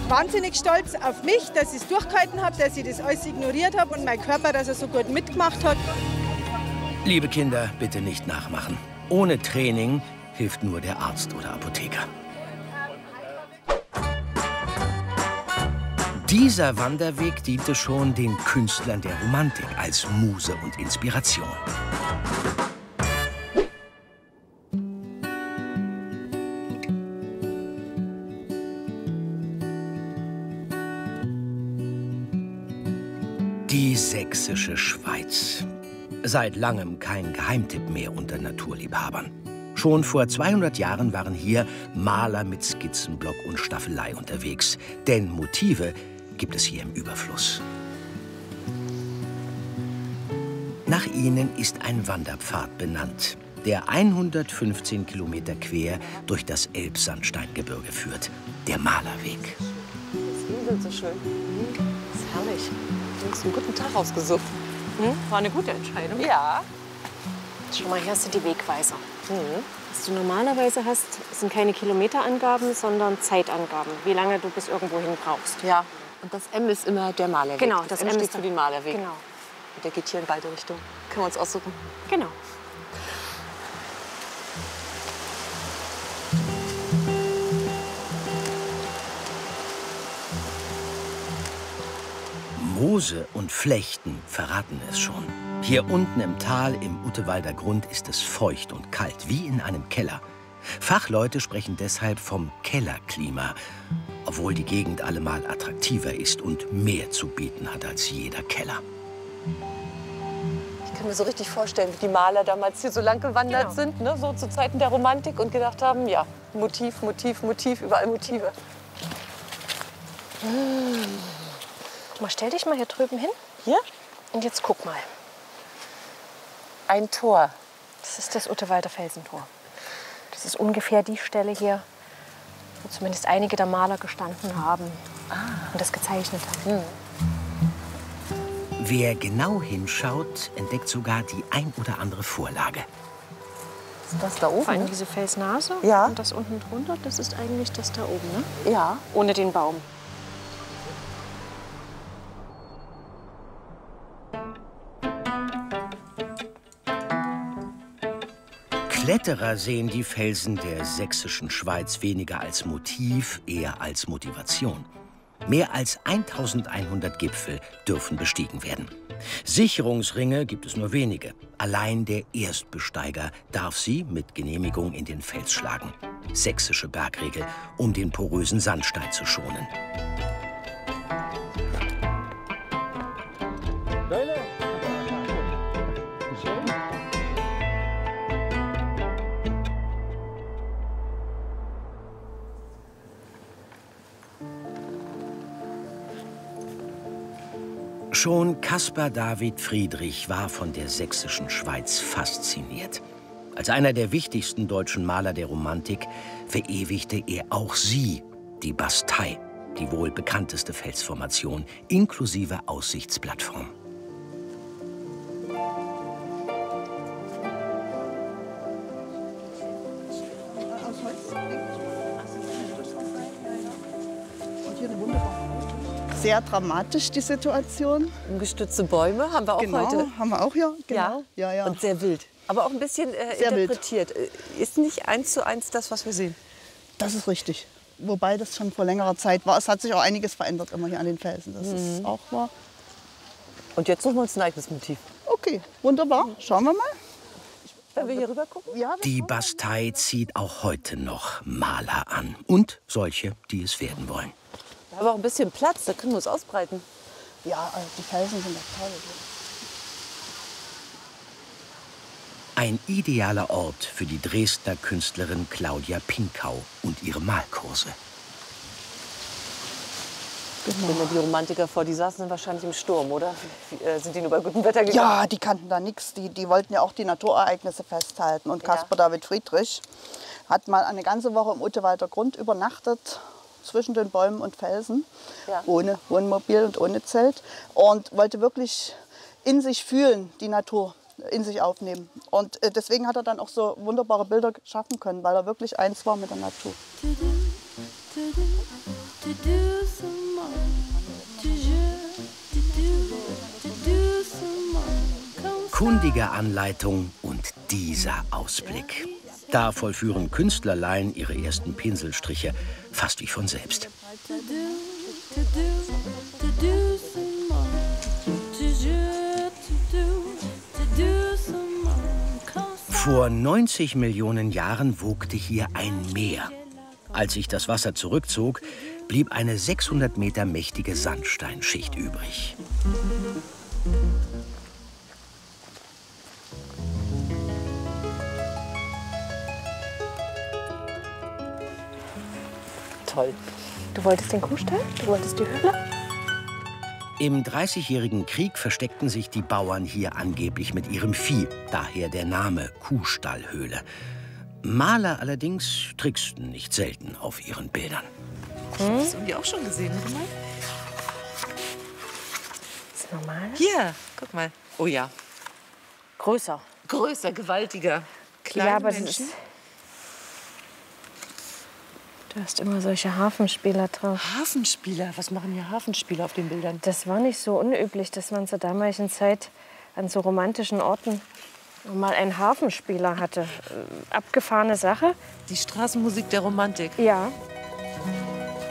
S20: Wahnsinnig stolz auf mich, dass ich es durchgehalten habe, dass ich das alles ignoriert habe und mein Körper, dass er so gut mitgemacht hat.
S1: Liebe Kinder, bitte nicht nachmachen. Ohne Training hilft nur der Arzt oder Apotheker. Dieser Wanderweg diente schon den Künstlern der Romantik als Muse und Inspiration. Die sächsische Schweiz. Seit langem kein Geheimtipp mehr unter Naturliebhabern. Schon vor 200 Jahren waren hier Maler mit Skizzenblock und Staffelei unterwegs. Denn Motive gibt es hier im Überfluss. Nach ihnen ist ein Wanderpfad benannt, der 115 Kilometer quer durch das Elbsandsteingebirge führt. Der Malerweg.
S26: Das ist so schön. Das ist herrlich. Du hast einen guten Tag ausgesucht.
S13: War eine gute Entscheidung.
S26: Ja.
S21: Schau mal, hier hast du die Wegweiser. Was du normalerweise hast, sind keine Kilometerangaben, sondern Zeitangaben, wie lange du bis irgendwo hin brauchst.
S26: Ja, und das M ist immer der Malerweg.
S21: Genau,
S26: das M steht für den Malerweg.
S21: Genau.
S26: Und der geht hier in beide Richtungen. Können wir uns aussuchen?
S21: Genau.
S1: Moose und Flechten verraten es schon. Hier unten im Tal, im Utewalder Grund, ist es feucht und kalt, wie in einem Keller. Fachleute sprechen deshalb vom Kellerklima, obwohl die Gegend allemal attraktiver ist und mehr zu bieten hat als jeder Keller.
S26: Ich kann mir so richtig vorstellen, wie die Maler damals hier so lang gewandert sind, ne? So zu Zeiten der Romantik und gedacht haben, ja, Motiv, Motiv, Motiv, überall Motive.
S21: Guck mal, stell dich mal hier drüben hin.
S26: Hier?
S21: Und jetzt guck mal.
S26: Ein Tor.
S21: Das ist das Utewalder Felsentor. Das ist ungefähr die Stelle hier, wo zumindest einige der Maler gestanden haben und das gezeichnet haben.
S1: Wer genau hinschaut, entdeckt sogar die ein oder andere Vorlage.
S26: Ist das da oben?
S21: Vor allem diese Felsnase
S26: Ja.
S21: und das unten drunter, das ist eigentlich das da oben, ne?
S26: Ja.
S21: Ohne den Baum.
S1: Kletterer sehen die Felsen der sächsischen Schweiz weniger als Motiv, eher als Motivation. Mehr als 1100 Gipfel dürfen bestiegen werden. Sicherungsringe gibt es nur wenige. Allein der Erstbesteiger darf sie mit Genehmigung in den Fels schlagen. Sächsische Bergregel, um den porösen Sandstein zu schonen. Schon Caspar David Friedrich war von der sächsischen Schweiz fasziniert. Als einer der wichtigsten deutschen Maler der Romantik verewigte er auch sie, die Bastei, die wohl bekannteste Felsformation, inklusive Aussichtsplattform.
S2: Sehr dramatisch, die Situation.
S4: Umgestürzte Bäume haben wir auch
S2: genau,
S4: heute.
S2: Haben wir auch hier, genau.
S4: Ja?
S2: Ja.
S4: Und sehr wild. Aber auch ein bisschen interpretiert. Wild. Ist nicht 1:1 das, was wir sehen?
S2: Das ist richtig. Wobei das schon vor längerer Zeit war. Es hat sich auch einiges verändert immer hier an den Felsen. Das ist auch wahr.
S4: Und jetzt suchen wir uns ein eigenes Motiv.
S2: Okay, wunderbar. Schauen wir mal.
S4: Wenn wir hier rüber gucken?
S2: Ja,
S1: die Bastei zieht auch heute noch Maler an. Und solche, die es werden wollen.
S4: Da haben wir auch ein bisschen Platz, da können wir uns ausbreiten.
S2: Ja, die Felsen sind doch toll.
S1: Ein idealer Ort für die Dresdner Künstlerin Claudia Pinkau und ihre Malkurse.
S4: Genau. Wenn die Romantiker vor, die saßen dann wahrscheinlich im Sturm, oder? Sind die nur bei gutem Wetter gegangen?
S2: Ja, die kannten da nichts. Die wollten ja auch die Naturereignisse festhalten. Und Caspar David Friedrich hat mal eine ganze Woche im Utewalder Grund übernachtet, zwischen den Bäumen und Felsen, ohne Wohnmobil und ohne Zelt. Und wollte wirklich in sich fühlen, die Natur in sich aufnehmen. Und deswegen hat er dann auch so wunderbare Bilder schaffen können, weil er wirklich eins war mit der Natur.
S1: Kundige Anleitung und dieser Ausblick. Da vollführen Künstlerlein ihre ersten Pinselstriche, fast wie von selbst. Vor 90 Millionen Jahren wogte hier ein Meer. Als sich das Wasser zurückzog, blieb eine 600 Meter mächtige Sandsteinschicht übrig.
S4: Toll.
S21: Du wolltest den Kuhstall? Du wolltest die Höhle?
S1: Im Dreißigjährigen Krieg versteckten sich die Bauern hier angeblich mit ihrem Vieh, daher der Name Kuhstallhöhle. Maler allerdings tricksten nicht selten auf ihren Bildern.
S4: Das haben die auch schon gesehen, oder mal?
S21: Ist normal?
S4: Hier, guck mal. Oh ja.
S21: Größer.
S4: Größer, gewaltiger. Kleine
S21: ja, aber
S4: Menschen.
S21: Du hast immer solche Hafenspieler drauf.
S4: Hafenspieler? Was machen hier Hafenspieler auf den Bildern?
S21: Das war nicht so unüblich, dass man zur damaligen Zeit an so romantischen Orten mal einen Hafenspieler hatte. Abgefahrene Sache.
S4: Die Straßenmusik der Romantik.
S21: Ja.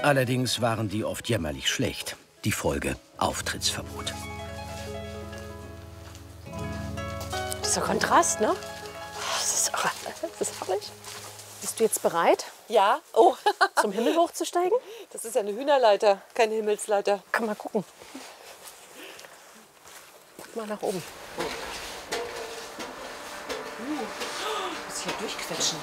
S1: Allerdings waren die oft jämmerlich schlecht. Die Folge: Auftrittsverbot.
S21: Dieser Kontrast, ne? Das ist herrlich. Bist du jetzt bereit?
S4: Ja. Oh.
S21: Zum Himmel hochzusteigen?
S4: Das ist ja eine Hühnerleiter, keine Himmelsleiter.
S21: Kann mal gucken. Guck mal nach oben.
S4: Muss ich ja durchquetschen.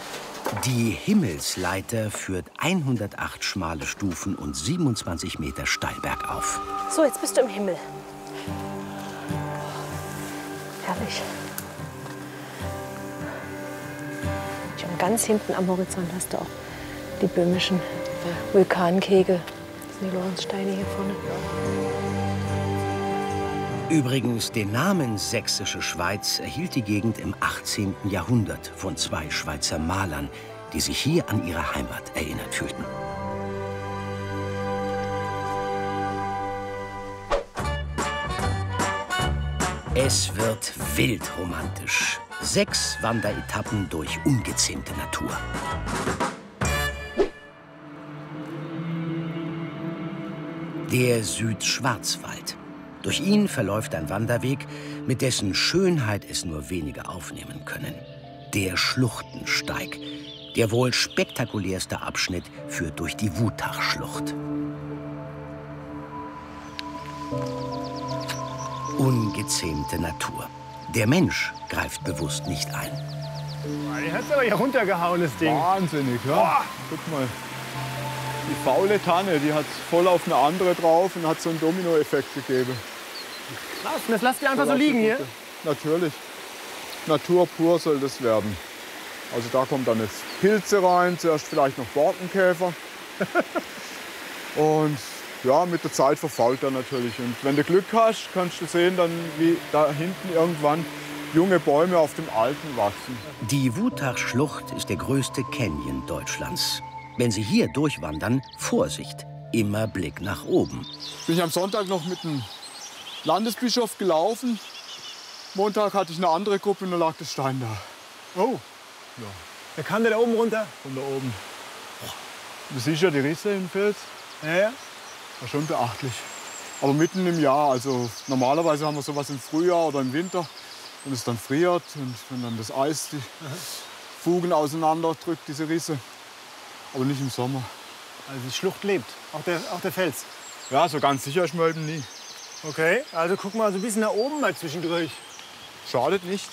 S1: Die Himmelsleiter führt 108 schmale Stufen und 27 Meter steil bergauf.
S21: So, jetzt bist du im Himmel. Herrlich. Und ganz hinten am Horizont hast du auch die böhmischen Vulkankegel. Das sind die Lorenzsteine hier vorne.
S1: Übrigens, den Namen Sächsische Schweiz erhielt die Gegend im 18. Jahrhundert von zwei Schweizer Malern, die sich hier an ihre Heimat erinnert fühlten. Es wird wild romantisch. 6 Wanderetappen durch ungezähmte Natur. Der Südschwarzwald. Durch ihn verläuft ein Wanderweg, mit dessen Schönheit es nur wenige aufnehmen können. Der Schluchtensteig. Der wohl spektakulärste Abschnitt führt durch die Wutachschlucht. Ungezähmte Natur. Der Mensch greift bewusst nicht ein.
S7: Den hat's aber hier runtergehauen, das Ding.
S19: Wahnsinnig, ja. Boah. Guck mal. Die faule Tanne, die hat voll auf eine andere drauf und hat so einen Dominoeffekt gegeben.
S7: Was? Das lasst ihr einfach so liegen hier?
S19: Natürlich. Natur pur soll das werden. Also da kommen dann jetzt Pilze rein, zuerst vielleicht noch Borkenkäfer. Und ja, mit der Zeit verfault er natürlich. Und wenn du Glück hast, kannst du sehen, dann, wie da hinten irgendwann junge Bäume auf dem Alten wachsen.
S1: Die Wutachschlucht ist der größte Canyon Deutschlands. Wenn Sie hier durchwandern, Vorsicht, immer Blick nach oben.
S19: Bin ich am Sonntag noch mit dem Landesbischof gelaufen. Montag hatte ich eine andere Gruppe und da lag der Stein da.
S7: Oh, ja. Da kam der da oben runter?
S19: Von da oben. Du siehst ja die Risse im Fels.
S7: Ja.
S19: War schon beachtlich. Aber mitten im Jahr, also normalerweise haben wir sowas im Frühjahr oder im Winter, wenn es dann friert und wenn dann das Eis die Fugen auseinander drückt, diese Risse. Aber nicht im Sommer.
S7: Also die Schlucht lebt, auch der Fels?
S19: Ja, so ganz sicher ist man eben nie.
S7: Okay, also guck mal so ein bisschen nach oben mal zwischendurch.
S19: Schadet nicht.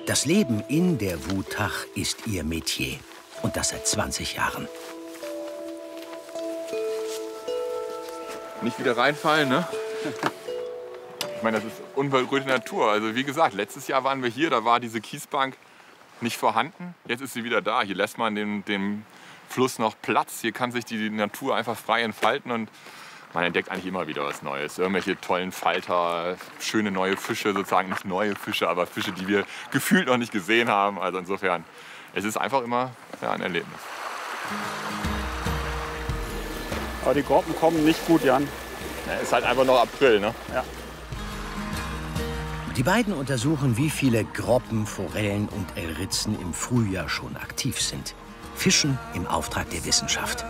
S1: Das Leben in der Wutach ist ihr Metier. Und das seit 20 Jahren.
S3: Nicht wieder reinfallen, ne? Ich meine, das ist unberührte Natur. Also wie gesagt, letztes Jahr waren wir hier, da war diese Kiesbank nicht vorhanden. Jetzt ist sie wieder da. Hier lässt man dem Fluss noch Platz. Hier kann sich die Natur einfach frei entfalten und man entdeckt eigentlich immer wieder was Neues. Irgendwelche tollen Falter, schöne neue Fische, sozusagen nicht neue Fische, aber Fische, die wir gefühlt noch nicht gesehen haben. Also insofern, es ist einfach immer ein Erlebnis.
S12: Aber die Groppen kommen nicht gut, Jan.
S3: Ja, ist halt einfach noch April, ne?
S12: Ja.
S1: Die beiden untersuchen, wie viele Groppen, Forellen und Elritzen im Frühjahr schon aktiv sind. Fischen im Auftrag der Wissenschaft.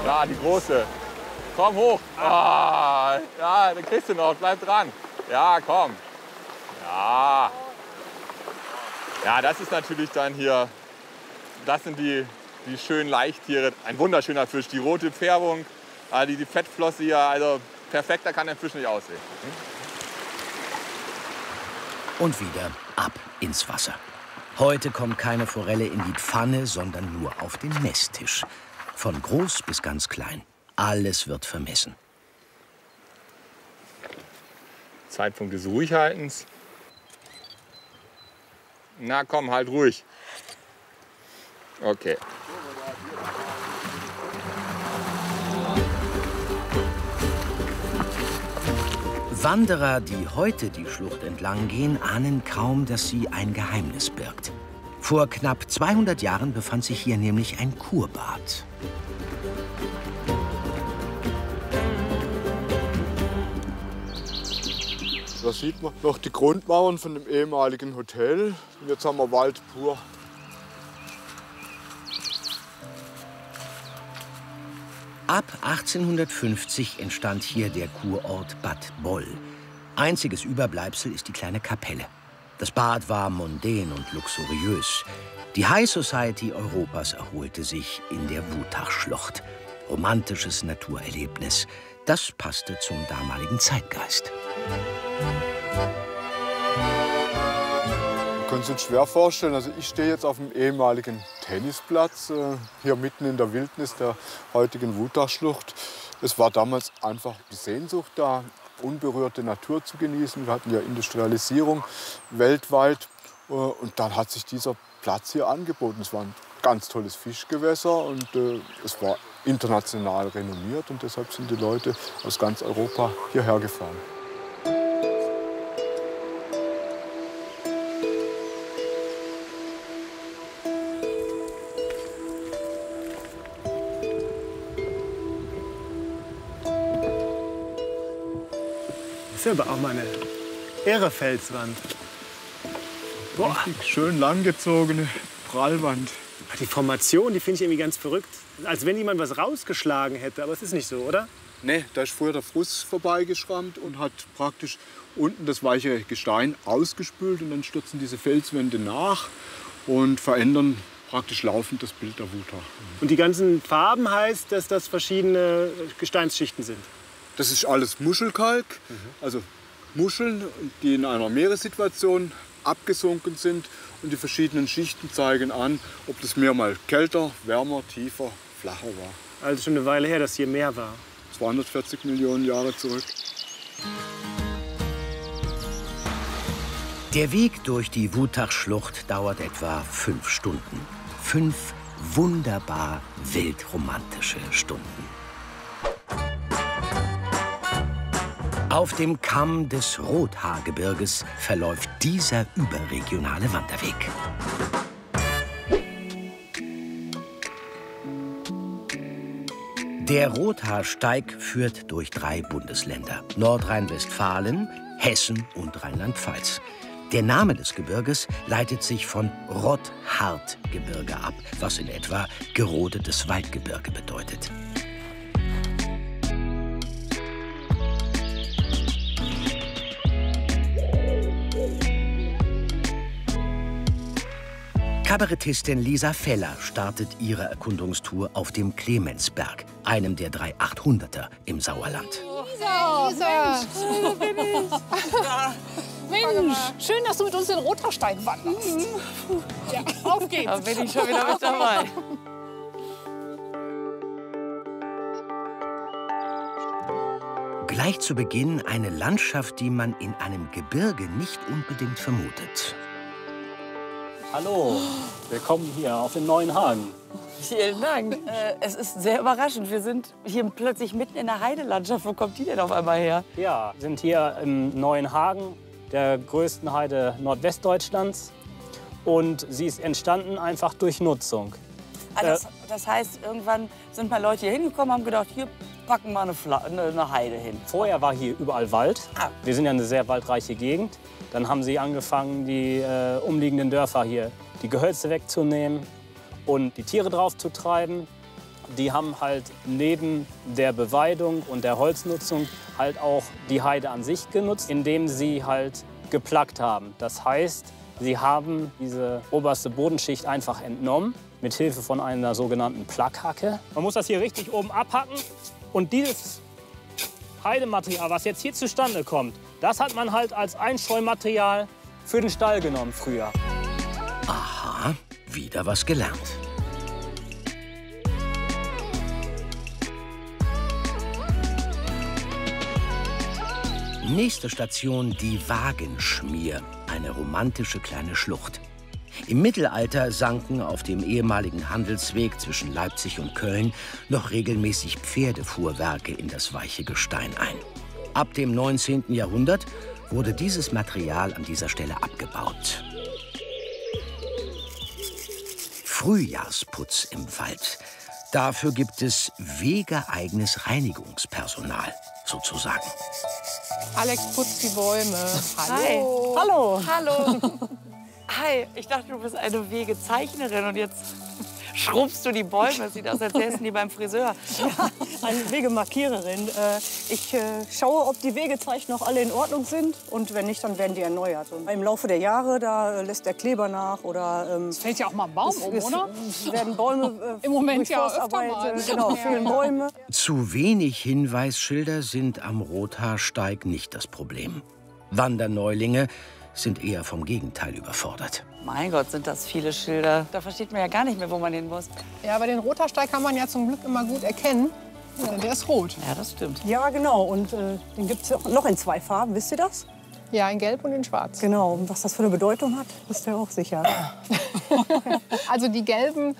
S3: Ja, die große. Komm hoch. Ah, ja, den kriegst du noch. Bleib dran. Ja, komm. Ja. Ja, das ist natürlich dann hier, das sind die schönen Leichttiere. Ein wunderschöner Fisch. Die rote Färbung, die Fettflosse hier, also perfekter kann der Fisch nicht aussehen.
S1: Und wieder ab ins Wasser. Heute kommt keine Forelle in die Pfanne, sondern nur auf den Messtisch. Von groß bis ganz klein. Alles wird vermessen.
S3: Zeitpunkt des Ruhighaltens. Na komm, halt ruhig. Okay.
S1: Wanderer, die heute die Schlucht entlang gehen, ahnen kaum, dass sie ein Geheimnis birgt. Vor knapp 200 Jahren befand sich hier nämlich ein Kurbad.
S19: Da sieht man noch die Grundmauern von dem ehemaligen Hotel. Und jetzt haben wir Wald pur.
S1: Ab 1850 entstand hier der Kurort Bad Boll. Einziges Überbleibsel ist die kleine Kapelle. Das Bad war mondän und luxuriös. Die High Society Europas erholte sich in der Wutachschlucht. Romantisches Naturerlebnis. Das passte zum damaligen Zeitgeist.
S19: Man kann sich schwer vorstellen, also ich stehe jetzt auf dem ehemaligen Tennisplatz, hier mitten in der Wildnis der heutigen Wutachschlucht. Es war damals einfach die Sehnsucht da, unberührte Natur zu genießen. Wir hatten ja Industrialisierung weltweit und dann hat sich dieser Platz hier angeboten. Es war ein ganz tolles Fischgewässer und es war international renommiert und deshalb sind die Leute aus ganz Europa hierher gefahren.
S7: Das ist aber auch mal eine irre Felswand. Boah.
S19: Richtig schön langgezogene Prallwand.
S7: Die Formation, die finde ich irgendwie ganz verrückt. Als wenn jemand was rausgeschlagen hätte, aber es ist nicht so, oder?
S19: Nee, da ist früher der Fluss vorbeigeschrammt und hat praktisch unten das weiche Gestein ausgespült und dann stürzen diese Felswände nach und verändern praktisch laufend das Bild der Wutach.
S7: Und die ganzen Farben heißt, dass das verschiedene Gesteinsschichten sind?
S19: Das ist alles Muschelkalk, also Muscheln, die in einer Meeressituation abgesunken sind. Und die verschiedenen Schichten zeigen an, ob das Meer mal kälter, wärmer, tiefer, flacher war.
S7: Also schon eine Weile her, dass hier Meer war.
S19: 240 Millionen Jahre zurück.
S1: Der Weg durch die Wutachschlucht dauert etwa 5 Stunden. 5 wunderbar wildromantische Stunden. Auf dem Kamm des Rothaargebirges verläuft dieser überregionale Wanderweg. Der Rothaarsteig führt durch 3 Bundesländer: Nordrhein-Westfalen, Hessen und Rheinland-Pfalz. Der Name des Gebirges leitet sich von Rotthardgebirge ab, was in etwa gerodetes Waldgebirge bedeutet. Kabarettistin Lisa Feller startet ihre Erkundungstour auf dem Clemensberg, einem der 3 800er im Sauerland.
S5: Lisa, da bin ich. Mensch, schön, dass du mit uns den Rothaarsteig wanderst. Ja, auf geht's.
S4: Da bin ich schon wieder mit dabei.
S1: Gleich zu Beginn eine Landschaft, die man in einem Gebirge nicht unbedingt vermutet.
S8: Hallo, willkommen hier auf dem Neuen Hagen.
S4: Vielen Dank. Es ist sehr überraschend. Wir sind hier plötzlich mitten in der Heidelandschaft. Wo kommt die denn auf einmal her?
S8: Ja, wir sind hier im Neuen Hagen, der größten Heide Nordwestdeutschlands. Und sie ist entstanden einfach durch Nutzung.
S4: Das heißt, irgendwann sind mal Leute hier hingekommen und haben gedacht, hier packen wir eine Heide hin.
S8: Vorher war hier überall Wald. Wir sind ja eine sehr waldreiche Gegend. Dann haben sie angefangen, die umliegenden Dörfer hier, die Gehölze wegzunehmen und die Tiere drauf zu treiben. Die haben halt neben der Beweidung und der Holznutzung halt auch die Heide an sich genutzt, indem sie halt geplaggt haben. Das heißt, sie haben diese oberste Bodenschicht einfach entnommen, mit Hilfe von einer sogenannten Plagghacke. Man muss das hier richtig oben abhacken und dieses Heidematerial, was jetzt hier zustande kommt, das hat man halt als Einstreumaterial für den Stall genommen früher.
S1: Aha, wieder was gelernt. Nächste Station die Wagenschmier, eine romantische kleine Schlucht. Im Mittelalter sanken auf dem ehemaligen Handelsweg zwischen Leipzig und Köln noch regelmäßig Pferdefuhrwerke in das weiche Gestein ein. Ab dem 19. Jahrhundert wurde dieses Material an dieser Stelle abgebaut. Frühjahrsputz im Wald. Dafür gibt es wegeeigenes Reinigungspersonal, sozusagen.
S5: Alex putzt die Bäume.
S4: Hallo.
S5: Hallo.
S4: Hallo. Hi, ich dachte, du bist eine Wegezeichnerin und jetzt schrubbst du die Bäume. Sieht aus, als säßen die beim Friseur.
S9: Ja, eine Wegemarkiererin. Ich schaue, ob die Wegezeichen noch alle in Ordnung sind. Und wenn nicht, dann werden die erneuert. Und im Laufe der Jahre, da lässt der Kleber nach. Oder,
S5: es fällt ja auch mal ein Baum um, oder?
S9: Es werden Bäume
S5: im Moment ja öfter mal.
S9: Genau, fehlen Bäume.
S1: Zu wenig Hinweisschilder sind am Rothaarsteig nicht das Problem. Wanderneulinge sind eher vom Gegenteil überfordert.
S4: Mein Gott, sind das viele Schilder. Da versteht man ja gar nicht mehr, wo man hin muss.
S5: Ja, aber den Rothaarsteig kann man ja zum Glück immer gut erkennen. Ja, der ist rot.
S4: Ja, das stimmt.
S9: Ja, genau. Und den gibt es noch in 2 Farben. Wisst ihr das?
S5: Ja, in Gelb und in Schwarz.
S9: Genau. Und was das für eine Bedeutung hat, wisst ihr auch sicher.
S5: Also die gelben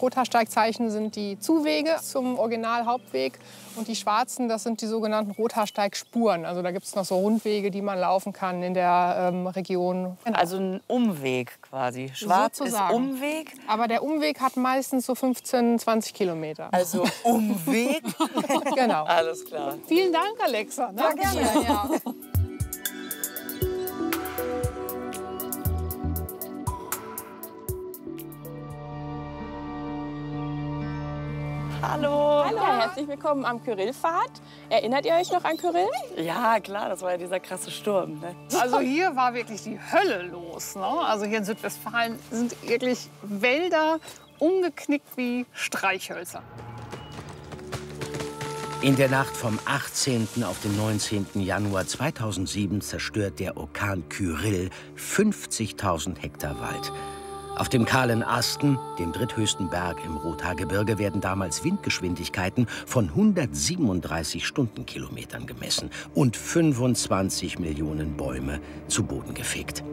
S5: Rothaarsteigzeichen sind die Zuwege zum Original-Hauptweg. Und die schwarzen, das sind die sogenannten Rothaarsteigspuren. Also da gibt es noch so Rundwege, die man laufen kann in der Region.
S4: Also ein Umweg quasi. Schwarz
S5: sozusagen.
S4: Ist Umweg.
S5: Aber der Umweg hat meistens so 15, 20 Kilometer.
S4: Also Umweg?
S5: Genau.
S4: Alles klar.
S5: Vielen Dank, Alexa.
S9: Ja, gerne.
S5: Ja.
S4: Hallo.
S10: Hallo, herzlich willkommen am Kyrillpfad. Erinnert ihr euch noch an Kyrill?
S4: Ja, klar, das war ja dieser krasse Sturm. Ne?
S5: Also hier war wirklich die Hölle los. Ne? Also hier in Südwestfalen sind wirklich Wälder umgeknickt wie Streichhölzer.
S1: In der Nacht vom 18. auf den 19. Januar 2007 zerstört der Orkan Kyrill 50.000 Hektar Wald. Auf dem kahlen Asten, dem dritthöchsten Berg im Rothaargebirge, werden damals Windgeschwindigkeiten von 137 Stundenkilometern gemessen und 25 Millionen Bäume zu Boden gefegt.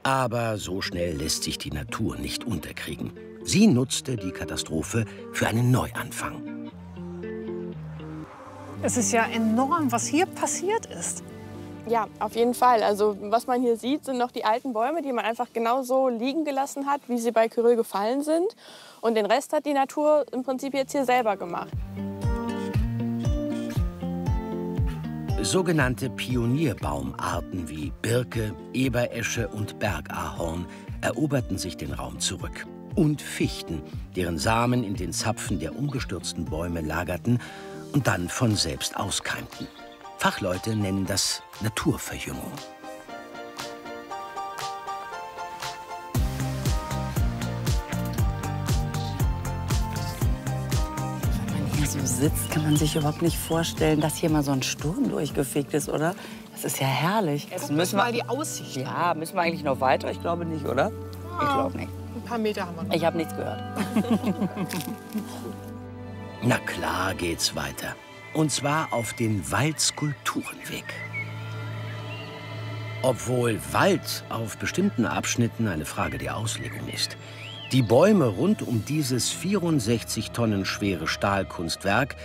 S1: Aber so schnell lässt sich die Natur nicht unterkriegen. Sie nutzte die Katastrophe für einen Neuanfang.
S5: Es ist ja enorm, was hier passiert ist.
S10: Ja, auf jeden Fall. Also was man hier sieht, sind noch die alten Bäume, die man einfach genauso liegen gelassen hat, wie sie bei Kyrill gefallen sind. Und den Rest hat die Natur im Prinzip jetzt hier selber gemacht.
S1: Sogenannte Pionierbaumarten wie Birke, Eberesche und Bergahorn eroberten sich den Raum zurück. Und Fichten, deren Samen in den Zapfen der umgestürzten Bäume lagerten und dann von selbst auskeimten. Fachleute nennen das Naturverjüngung.
S4: Wenn man hier so sitzt, kann man sich überhaupt nicht vorstellen, dass hier mal so ein Sturm durchgefegt ist, oder? Das ist ja herrlich.
S5: Jetzt müssen wir mal die Aussicht.
S4: Ja, müssen wir eigentlich noch weiter? Ich glaube nicht, oder? Ich glaube nicht.
S5: Ein paar Meter haben wir noch.
S4: Ich habe nichts gehört.
S1: Na klar geht's weiter. Und zwar auf den Waldskulpturenweg. Obwohl Wald auf bestimmten Abschnitten eine Frage der Auslegung ist. Die Bäume rund um dieses 64 Tonnen schwere Stahlkunstwerk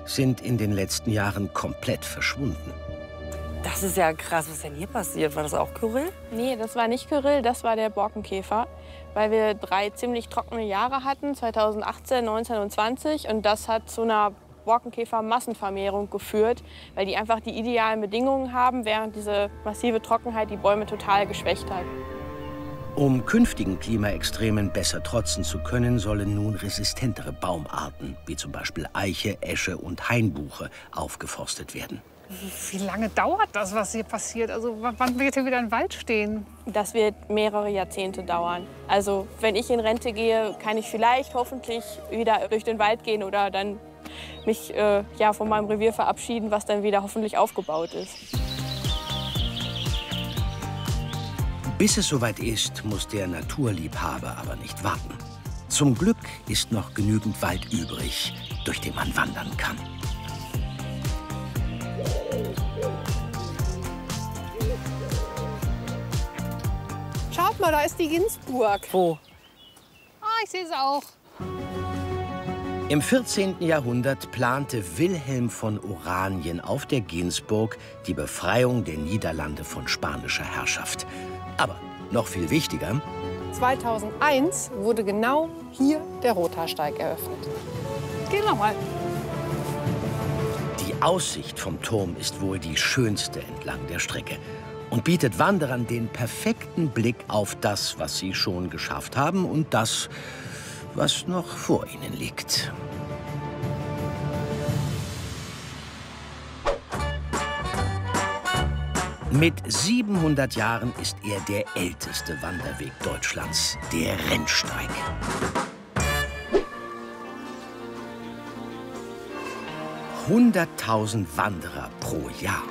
S1: sind in den letzten Jahren komplett verschwunden.
S4: Das ist ja krass. Was ist denn hier passiert? War das auch Kyrill?
S10: Nee, das war nicht Kyrill, das war der Borkenkäfer. Weil wir 3 ziemlich trockene Jahre hatten, 2018, 19 und 20. Und das hat zu einer Borkenkäfer-Massenvermehrung geführt, weil die einfach die idealen Bedingungen haben, während diese massive Trockenheit die Bäume total geschwächt hat.
S1: Um künftigen Klimaextremen besser trotzen zu können, sollen nun resistentere Baumarten, wie zum Beispiel Eiche, Esche und Hainbuche, aufgeforstet werden.
S5: Wie lange dauert das, was hier passiert? Also wann wird hier wieder ein Wald stehen?
S10: Das wird mehrere Jahrzehnte dauern. Also wenn ich in Rente gehe, kann ich vielleicht hoffentlich wieder durch den Wald gehen oder dann mich von meinem Revier verabschieden, was dann wieder hoffentlich aufgebaut ist.
S1: Bis es soweit ist, muss der Naturliebhaber aber nicht warten. Zum Glück ist noch genügend Wald übrig, durch den man wandern kann.
S5: Schaut mal, da ist die Ginsburg.
S4: Wo?
S5: Ah, ich sehe sie auch.
S1: Im 14. Jahrhundert plante Wilhelm von Oranien auf der Ginsburg die Befreiung der Niederlande von spanischer Herrschaft. Aber noch viel wichtiger:
S5: 2001 wurde genau hier der Rothaarsteig eröffnet. Gehen wir mal.
S1: Die Aussicht vom Turm ist wohl die schönste entlang der Strecke und bietet Wanderern den perfekten Blick auf das, was sie schon geschafft haben und das, was noch vor ihnen liegt. Mit 700 Jahren ist er der älteste Wanderweg Deutschlands, der Rennsteig. »100.000 Wanderer pro Jahr.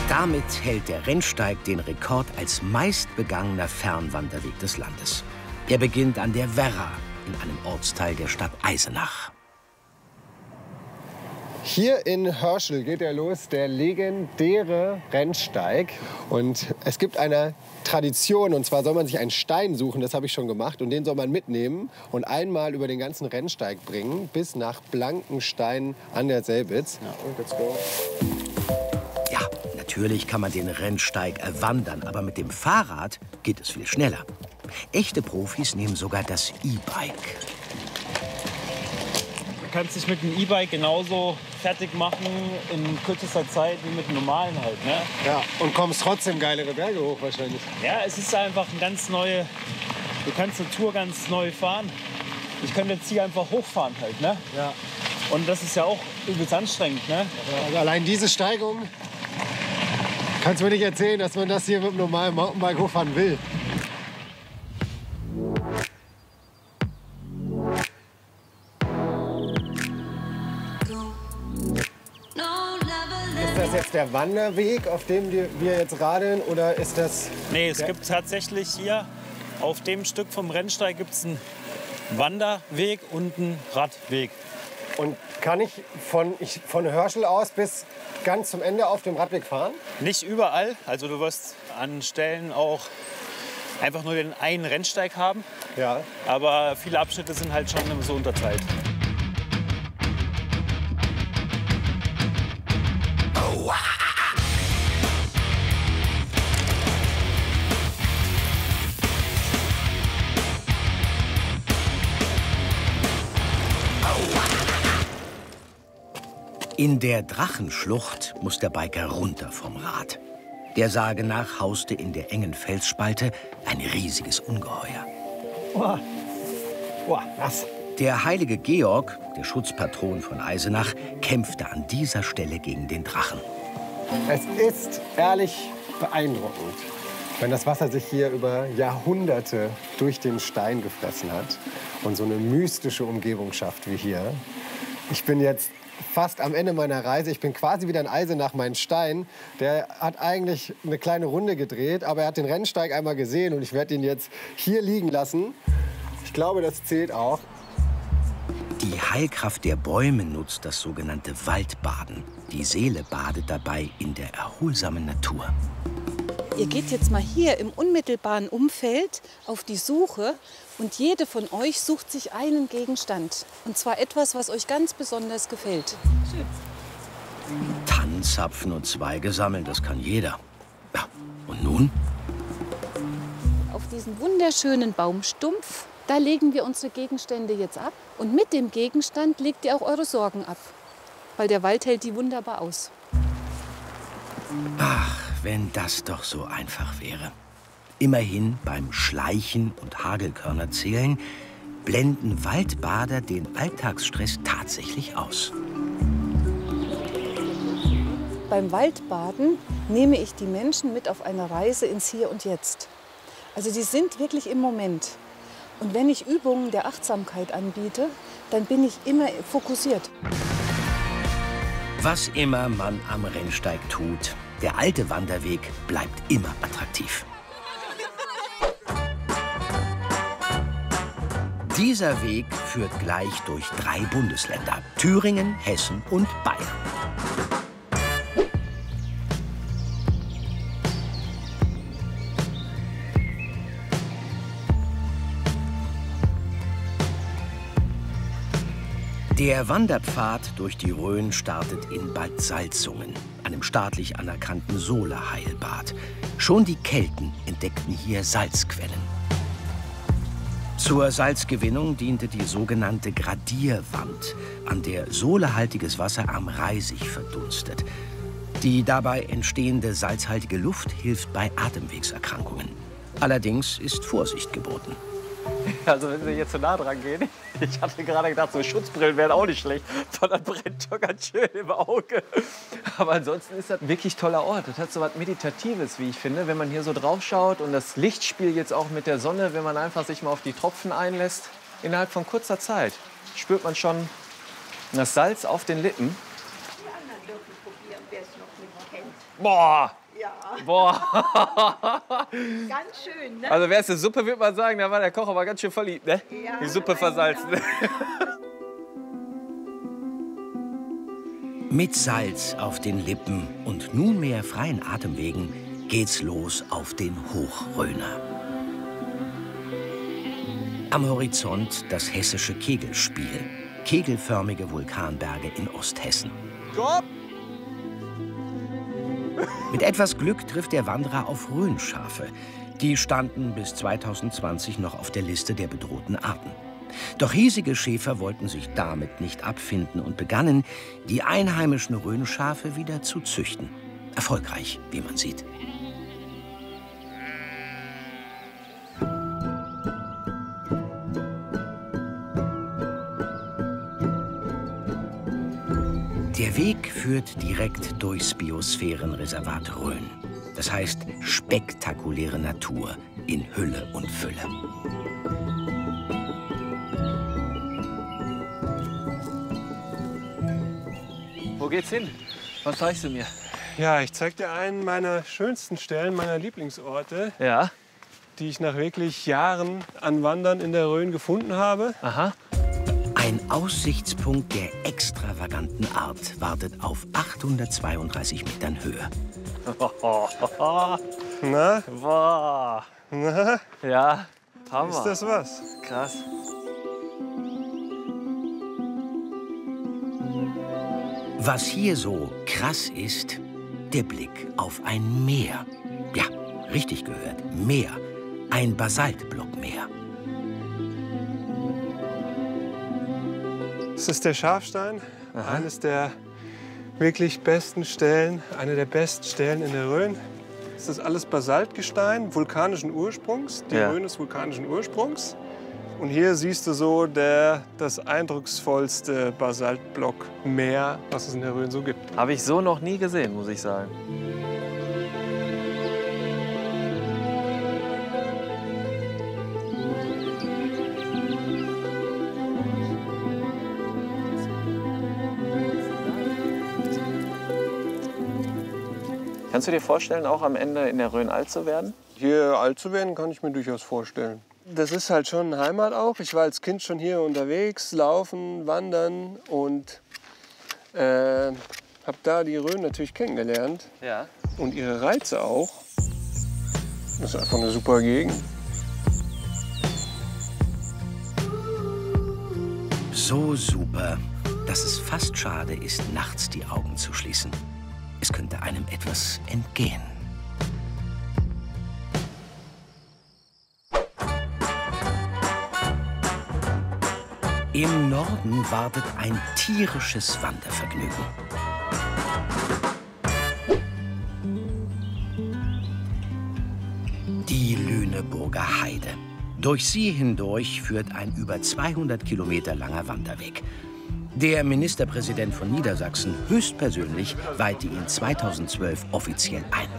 S1: Damit hält der Rennsteig den Rekord als meistbegangener Fernwanderweg des Landes. Er beginnt an der Werra, in einem Ortsteil der Stadt Eisenach.
S6: Hier in Hörschel geht er los, der legendäre Rennsteig. Und es gibt eine Tradition, und zwar soll man sich einen Stein suchen, das habe ich schon gemacht, und den soll man mitnehmen und einmal über den ganzen Rennsteig bringen, bis nach Blankenstein an der Selbitz. Ja, und let's go.
S1: Ja, natürlich kann man den Rennsteig erwandern, aber mit dem Fahrrad geht es viel schneller. Echte Profis nehmen sogar das E-Bike.
S8: Du kannst dich mit dem E-Bike genauso fertig machen in kürzester Zeit wie mit dem normalen halt, ne?
S6: Ja, und kommst trotzdem geilere Berge hoch wahrscheinlich.
S8: Ja, es ist einfach ein ganz neue, du kannst eine Tour ganz neu fahren. Ich könnte jetzt hier einfach hochfahren halt, ne?
S6: Ja.
S8: Und das ist ja auch übelst anstrengend, ne?
S6: Also allein diese Steigung. Kannst du mir nicht erzählen, dass man das hier mit einem normalen Mountainbike hochfahren will? Ist das jetzt der Wanderweg, auf dem wir jetzt radeln, oder ist das...
S11: Nee, es gibt tatsächlich hier auf dem Stück vom Rennsteig gibt's einen Wanderweg und einen Radweg.
S6: Und kann ich von Hörschel aus bis ganz zum Ende auf dem Radweg fahren?
S11: Nicht überall. Also du wirst an Stellen auch einfach nur den einen Rennsteig haben.
S6: Ja.
S11: Aber viele Abschnitte sind halt schon so unterteilt.
S1: In der Drachenschlucht muss der Biker runter vom Rad. Der Sage nach hauste in der engen Felsspalte ein riesiges Ungeheuer.
S6: Boah, was?
S1: Der heilige Georg, der Schutzpatron von Eisenach, kämpfte an dieser Stelle gegen den Drachen.
S6: Es ist ehrlich beeindruckend, wenn das Wasser sich hier über Jahrhunderte durch den Stein gefressen hat und so eine mystische Umgebung schafft wie hier. Ich bin jetzt fast am Ende meiner Reise. Ich bin quasi wieder in Eisenach. Mein Stein, der hat eigentlich eine kleine Runde gedreht, aber er hat den Rennsteig einmal gesehen und ich werde ihn jetzt hier liegen lassen. Ich glaube, das zählt auch.
S1: Die Heilkraft der Bäume nutzt das sogenannte Waldbaden. Die Seele badet dabei in der erholsamen Natur.
S14: Ihr geht jetzt mal hier im unmittelbaren Umfeld auf die Suche und jede von euch sucht sich einen Gegenstand. Und zwar etwas, was euch ganz besonders gefällt.
S1: Tannenzapfen und Zweige sammeln, das kann jeder. Ja, und nun?
S14: Auf diesen wunderschönen Baumstumpf, da legen wir unsere Gegenstände jetzt ab. Und mit dem Gegenstand legt ihr auch eure Sorgen ab. Weil der Wald hält die wunderbar aus.
S1: Ach, wenn das doch so einfach wäre. Immerhin beim Schleichen und Hagelkörnerzählen blenden Waldbader den Alltagsstress tatsächlich aus.
S14: Beim Waldbaden nehme ich die Menschen mit auf eine Reise ins Hier und Jetzt. Also die sind wirklich im Moment. Und wenn ich Übungen der Achtsamkeit anbiete, dann bin ich immer fokussiert.
S1: Was immer man am Rennsteig tut, der alte Wanderweg bleibt immer attraktiv. Dieser Weg führt gleich durch 3 Bundesländer: Thüringen, Hessen und Bayern. Der Wanderpfad durch die Rhön startet in Bad Salzungen, einem staatlich anerkannten Sohle-Heilbad. Schon die Kelten entdeckten hier Salzquellen. Zur Salzgewinnung diente die sogenannte Gradierwand, an der solehaltiges Wasser am Reisig verdunstet. Die dabei entstehende salzhaltige Luft hilft bei Atemwegserkrankungen. Allerdings ist Vorsicht geboten.
S15: Also wenn Sie jetzt so nah dran gehen, ich hatte gerade gedacht, so Schutzbrillen wären auch nicht schlecht, weil das brennt schon ganz schön im Auge. Aber ansonsten ist das ein wirklich toller Ort. Das hat so was Meditatives, wie ich finde, wenn man hier so drauf schaut. Und das Lichtspiel jetzt auch mit der Sonne, wenn man einfach sich mal auf die Tropfen einlässt. Innerhalb von kurzer Zeit spürt man schon das Salz auf den Lippen.
S22: Die anderen dürfen probieren, wer es noch nicht kennt.
S15: Boah!
S22: Ja.
S15: Boah!
S22: Ganz schön, ne?
S15: Also wäre es eine Suppe, würde man sagen, da war der Koch aber ganz schön verliebt, ne?
S22: Ja,
S15: die Suppe versalzen.
S1: Mit Salz auf den Lippen und nunmehr freien Atemwegen geht's los auf den Hochrhöner. Am Horizont das hessische Kegelspiel. Kegelförmige Vulkanberge in Osthessen.
S15: Stopp!
S1: Mit etwas Glück trifft der Wanderer auf Rhönschafe. Die standen bis 2020 noch auf der Liste der bedrohten Arten. Doch hiesige Schäfer wollten sich damit nicht abfinden und begannen, die einheimischen Rhönschafe wieder zu züchten. Erfolgreich, wie man sieht. Der Weg führt direkt durchs Biosphärenreservat Rhön. Das heißt spektakuläre Natur in Hülle und Fülle.
S15: Wo geht's hin? Was zeigst du mir?
S7: Ja, ich zeig dir einen meiner schönsten Stellen, meiner Lieblingsorte.
S15: Ja.
S7: Die ich nach wirklich Jahren an Wandern in der Rhön gefunden habe.
S15: Aha.
S1: Ein Aussichtspunkt der extravaganten Art wartet auf 832 Metern Höhe.
S7: Na?
S15: Boah.
S7: Na?
S15: Ja, Hammer.
S7: Ist das was?
S15: Krass.
S1: Was hier so krass ist, der Blick auf ein Meer. Ja, richtig gehört, Meer. Ein Basaltblockmeer.
S7: Das ist der Schafstein, eines der wirklich besten Stellen, eine der besten Stellen in der Rhön. Das ist alles Basaltgestein vulkanischen Ursprungs. Die Rhön ist vulkanischen Ursprungs. Und hier siehst du so das eindrucksvollste Basaltblockmeer, was es in der Rhön so gibt.
S15: Habe ich so noch nie gesehen, muss ich sagen. Kannst du dir vorstellen, auch am Ende in der Rhön alt zu werden?
S7: Hier alt zu werden, kann ich mir durchaus vorstellen. Das ist halt schon eine Heimat auch. Ich war als Kind schon hier unterwegs, laufen, wandern und habe da die Rhön natürlich kennengelernt.
S15: Ja.
S7: Und ihre Reize auch. Das ist einfach eine super Gegend.
S1: So super, dass es fast schade ist, nachts die Augen zu schließen. Es könnte einem etwas entgehen. Im Norden wartet ein tierisches Wandervergnügen. Die Lüneburger Heide. Durch sie hindurch führt ein über 200 Kilometer langer Wanderweg. Der Ministerpräsident von Niedersachsen höchstpersönlich weihte ihn 2012 offiziell ein.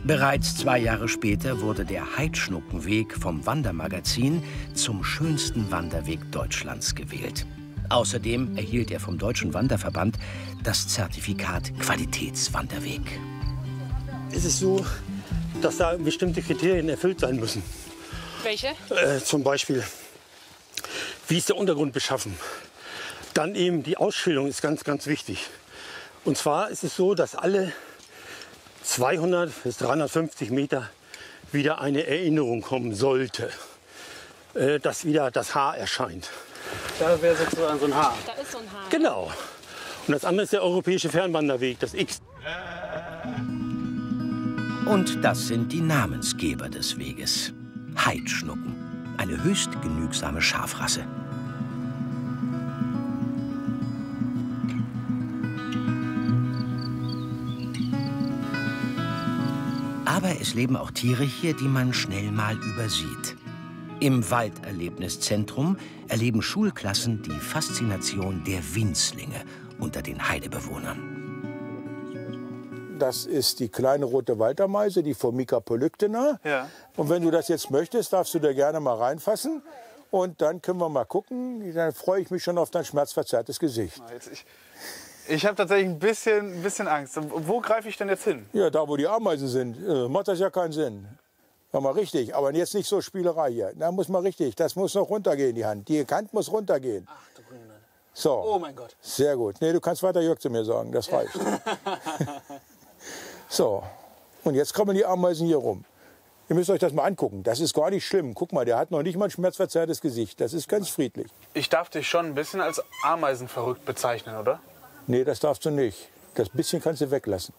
S1: Bereits 2 Jahre später wurde der Heidschnuckenweg vom Wandermagazin zum schönsten Wanderweg Deutschlands gewählt. Außerdem erhielt er vom Deutschen Wanderverband das Zertifikat Qualitätswanderweg.
S16: Es ist so, dass da bestimmte Kriterien erfüllt sein müssen.
S10: Welche?
S16: Zum Beispiel, wie ist der Untergrund beschaffen? Dann eben die Ausschilderung ist ganz, ganz wichtig. Und zwar ist es so, dass alle 200 bis 350 Meter wieder eine Erinnerung kommen sollte, dass wieder das Haar erscheint.
S12: Da wäre sozusagen so ein Haar.
S10: Da ist so ein Haar.
S16: Genau. Und das andere ist der europäische Fernwanderweg, das X.
S1: Und das sind die Namensgeber des Weges. Heidschnucken, eine höchst genügsame Schafrasse. Aber es leben auch Tiere hier, die man schnell mal übersieht. Im Walderlebniszentrum erleben Schulklassen die Faszination der Winzlinge unter den Heidebewohnern.
S17: Das ist die kleine rote Waldameise, die Formica polyctena.
S12: Ja.
S17: Und wenn du das jetzt möchtest, darfst du da gerne mal reinfassen. Und dann können wir mal gucken. Dann freue ich mich schon auf dein schmerzverzerrtes Gesicht.
S12: Ich habe tatsächlich ein bisschen Angst. Wo greife ich denn jetzt hin?
S17: Ja, da wo die Ameisen sind. Macht das ja keinen Sinn. Mach mal richtig. Aber jetzt nicht so Spielerei hier. Da muss man richtig. Das muss noch runtergehen, die Hand. Die Hand muss runtergehen.
S12: Ach du Grüne.
S17: So.
S12: Oh mein Gott.
S17: Sehr gut. Nee, du kannst weiter Jörg zu mir sagen. Das reicht. So. Und jetzt kommen die Ameisen hier rum. Ihr müsst euch das mal angucken. Das ist gar nicht schlimm. Guck mal, der hat noch nicht mal ein schmerzverzerrtes Gesicht. Das ist ganz friedlich.
S12: Ich darf dich schon ein bisschen als ameisenverrückt bezeichnen, oder?
S17: Nee, das darfst du nicht. Das bisschen kannst du weglassen.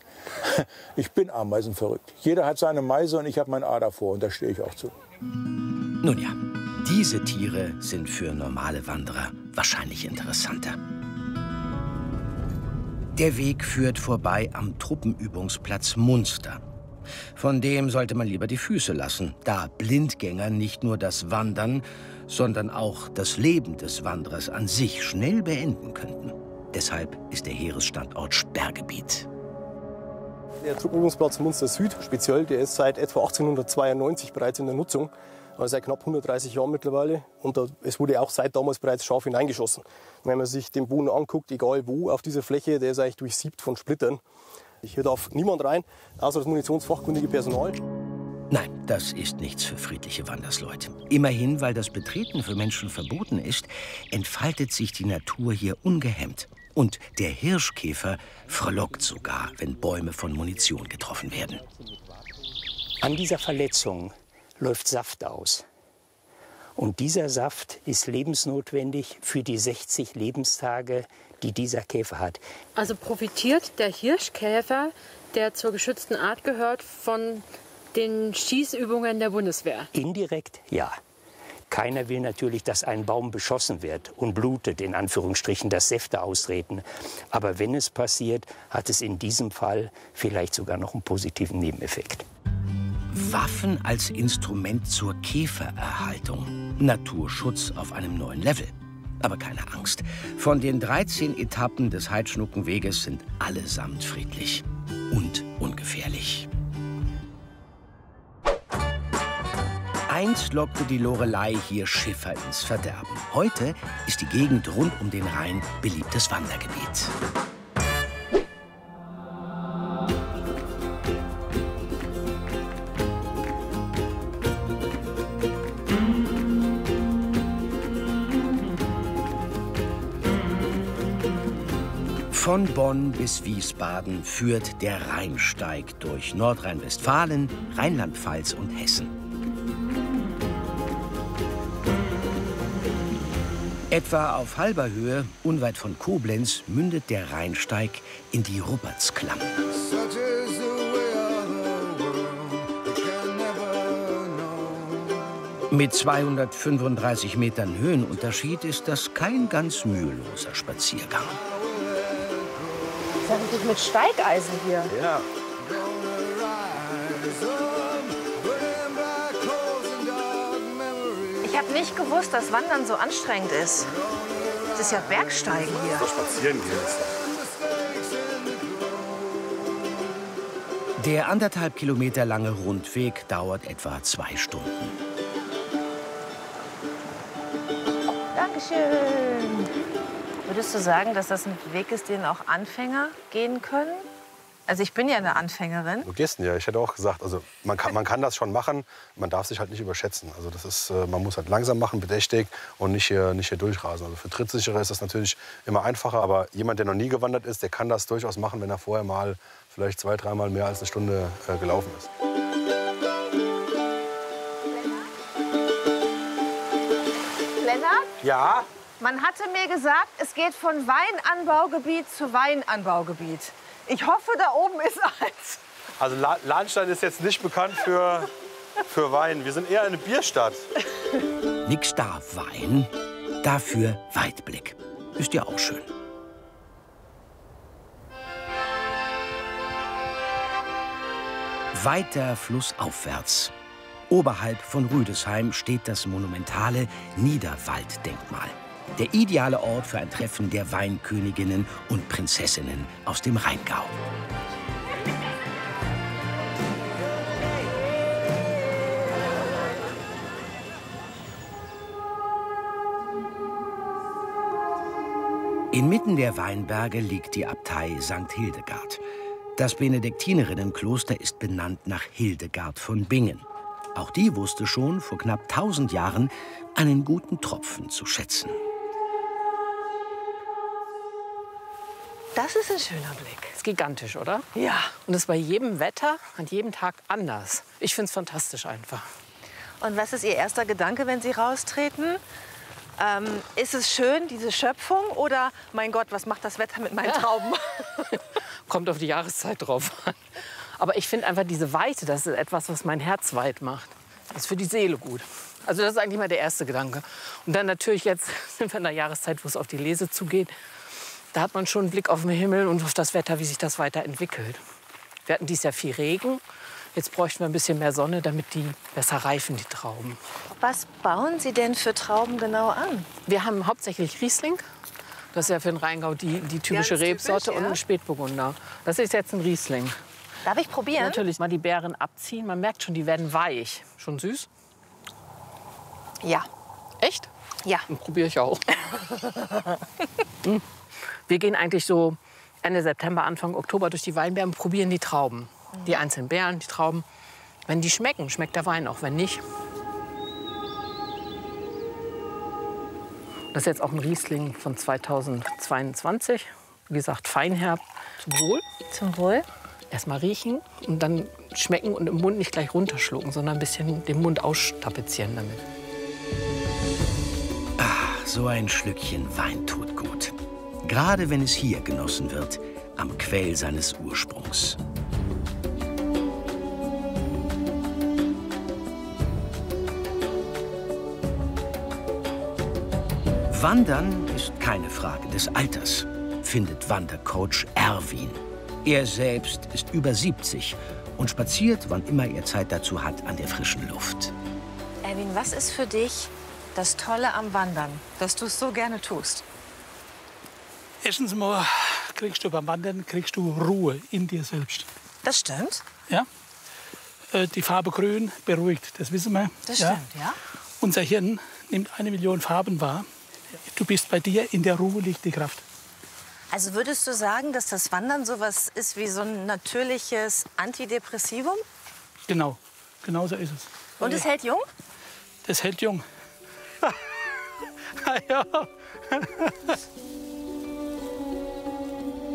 S17: Ich bin ameisenverrückt. Jeder hat seine Meise und ich habe mein A davor. Und da stehe ich auch zu.
S1: Nun ja, diese Tiere sind für normale Wanderer wahrscheinlich interessanter. Der Weg führt vorbei am Truppenübungsplatz Munster. Von dem sollte man lieber die Füße lassen, da Blindgänger nicht nur das Wandern, sondern auch das Leben des Wanderers an sich schnell beenden könnten. Deshalb ist der Heeresstandort Sperrgebiet.
S13: Der Truppenübungsplatz Munster Süd speziell, der ist seit etwa 1892 bereits in der Nutzung. Also seit knapp 130 Jahren mittlerweile. Und es wurde auch seit damals bereits scharf hineingeschossen. Wenn man sich den Boden anguckt, egal wo auf dieser Fläche, der ist eigentlich durchsiebt von Splittern. Hier darf niemand rein, außer das munitionsfachkundige Personal.
S1: Nein, das ist nichts für friedliche Wandersleute. Immerhin, weil das Betreten für Menschen verboten ist, entfaltet sich die Natur hier ungehemmt. Und der Hirschkäfer frohlockt sogar, wenn Bäume von Munition getroffen werden.
S18: An dieser Verletzung läuft Saft aus. Und dieser Saft ist lebensnotwendig für die 60 Lebenstage, die dieser Käfer hat.
S21: Also profitiert der Hirschkäfer, der zur geschützten Art gehört, von den Schießübungen der Bundeswehr?
S18: Indirekt ja. Keiner will natürlich, dass ein Baum beschossen wird und blutet, in Anführungsstrichen, dass Säfte austreten. Aber wenn es passiert, hat es in diesem Fall vielleicht sogar noch einen positiven Nebeneffekt.
S1: Waffen als Instrument zur Käfererhaltung. Naturschutz auf einem neuen Level. Aber keine Angst. Von den 13 Etappen des Heidschnuckenweges sind allesamt friedlich und ungefährlich. Einst lockte die Lorelei hier Schiffer ins Verderben. Heute ist die Gegend rund um den Rhein beliebtes Wandergebiet. Von Bonn bis Wiesbaden führt der Rheinsteig durch Nordrhein-Westfalen, Rheinland-Pfalz und Hessen. Etwa auf halber Höhe, unweit von Koblenz, mündet der Rheinsteig in die Rupertsklamm. Mit 235 Metern Höhenunterschied ist das kein ganz müheloser Spaziergang.
S21: Das ist ja richtig mit Steigeisen hier.
S15: Ja.
S21: Ich habe nicht gewusst, dass Wandern so anstrengend ist. Das ist ja Bergsteigen hier.
S7: So spazieren gehen.
S1: Der 1,5 Kilometer lange Rundweg dauert etwa 2 Stunden.
S21: Dankeschön. Würdest du sagen, dass das ein Weg ist, den auch Anfänger gehen können? Also ich bin ja eine Anfängerin.
S20: Du gehst ja, ich hätte auch gesagt, also man kann das schon machen, man darf sich halt nicht überschätzen. Also das ist, man muss halt langsam machen, bedächtig und nicht hier durchrasen. Also für Trittsicherer ist das natürlich immer einfacher, aber jemand, der noch nie gewandert ist, der kann das durchaus machen, wenn er vorher mal vielleicht 2-, 3 Mal mehr als eine Stunde gelaufen ist.
S21: Lennart?
S20: Ja?
S21: Man hatte mir gesagt, es geht von Weinanbaugebiet zu Weinanbaugebiet. Ich hoffe, da oben ist eins.
S20: Also Lahnstein ist jetzt nicht bekannt für Wein. Wir sind eher eine Bierstadt.
S1: Nix da Wein, dafür Weitblick. Ist ja auch schön. Weiter flussaufwärts. Oberhalb von Rüdesheim steht das monumentale Niederwalddenkmal. Der ideale Ort für ein Treffen der Weinköniginnen und Prinzessinnen aus dem Rheingau. Inmitten der Weinberge liegt die Abtei St. Hildegard. Das Benediktinerinnenkloster ist benannt nach Hildegard von Bingen. Auch die wusste schon vor knapp 1000 Jahren einen guten Tropfen zu schätzen.
S21: Das ist ein schöner Blick.
S23: Das ist gigantisch, oder?
S21: Ja.
S23: Und das ist bei jedem Wetter, an jedem Tag anders. Ich finde es fantastisch einfach.
S21: Und was ist Ihr erster Gedanke, wenn Sie raustreten? Ist es schön, diese Schöpfung? Oder, mein Gott, was macht das Wetter mit meinen Trauben?
S23: Kommt auf die Jahreszeit drauf an. Aber ich finde einfach diese Weite, das ist etwas, was mein Herz weit macht. Das ist für die Seele gut. Also das ist eigentlich mal der erste Gedanke. Und dann natürlich jetzt sind wir in der Jahreszeit, wo es auf die Lese zugeht. Da hat man schon einen Blick auf den Himmel und auf das Wetter, wie sich das weiterentwickelt. Wir hatten dieses Jahr viel Regen. Jetzt bräuchten wir ein bisschen mehr Sonne, damit die besser reifen, die Trauben.
S21: Was bauen Sie denn für Trauben genau an?
S23: Wir haben hauptsächlich Riesling, Das ist ja für den Rheingau die typische
S21: Ganz
S23: Rebsorte
S21: typisch,
S23: und
S21: ja.
S23: ein Spätburgunder. Das ist jetzt ein Riesling.
S21: Darf ich probieren?
S23: Natürlich mal die Beeren abziehen. Man merkt schon, die werden weich. Schon süß?
S21: Ja.
S23: Echt?
S21: Ja.
S23: Dann probiere ich auch. Wir gehen eigentlich so Ende September, Anfang Oktober durch die Weinberge und probieren die Trauben. Die einzelnen Beeren, die Trauben. Wenn die schmecken, schmeckt der Wein auch. Wenn nicht. Das ist jetzt auch ein Riesling von 2022. Wie gesagt, feinherb. Zum Wohl.
S21: Zum Wohl.
S23: Erstmal riechen und dann schmecken und im Mund nicht gleich runterschlucken, sondern ein bisschen den Mund austapezieren damit.
S1: So ein Schlückchen Wein tut gut. Gerade wenn es hier genossen wird, am Quell seines Ursprungs. Wandern ist keine Frage des Alters, findet Wandercoach Erwin. Er selbst ist über 70 und spaziert, wann immer er Zeit dazu hat, an der frischen Luft.
S21: Erwin, was ist für dich das Tolle am Wandern, dass du es so gerne tust?
S2: Erstens mal kriegst du beim Wandern Ruhe in dir selbst.
S21: Das stimmt.
S2: Ja? Die Farbe Grün beruhigt, das wissen wir.
S21: Das stimmt, ja.
S2: Unser Hirn nimmt 1 Million Farben wahr. Du bist bei dir, in der Ruhe liegt die Kraft.
S21: Also würdest du sagen, dass das Wandern so was ist wie so ein natürliches Antidepressivum?
S2: Genau, genau so ist es.
S21: Und es hält jung?
S2: Das hält jung. Ja.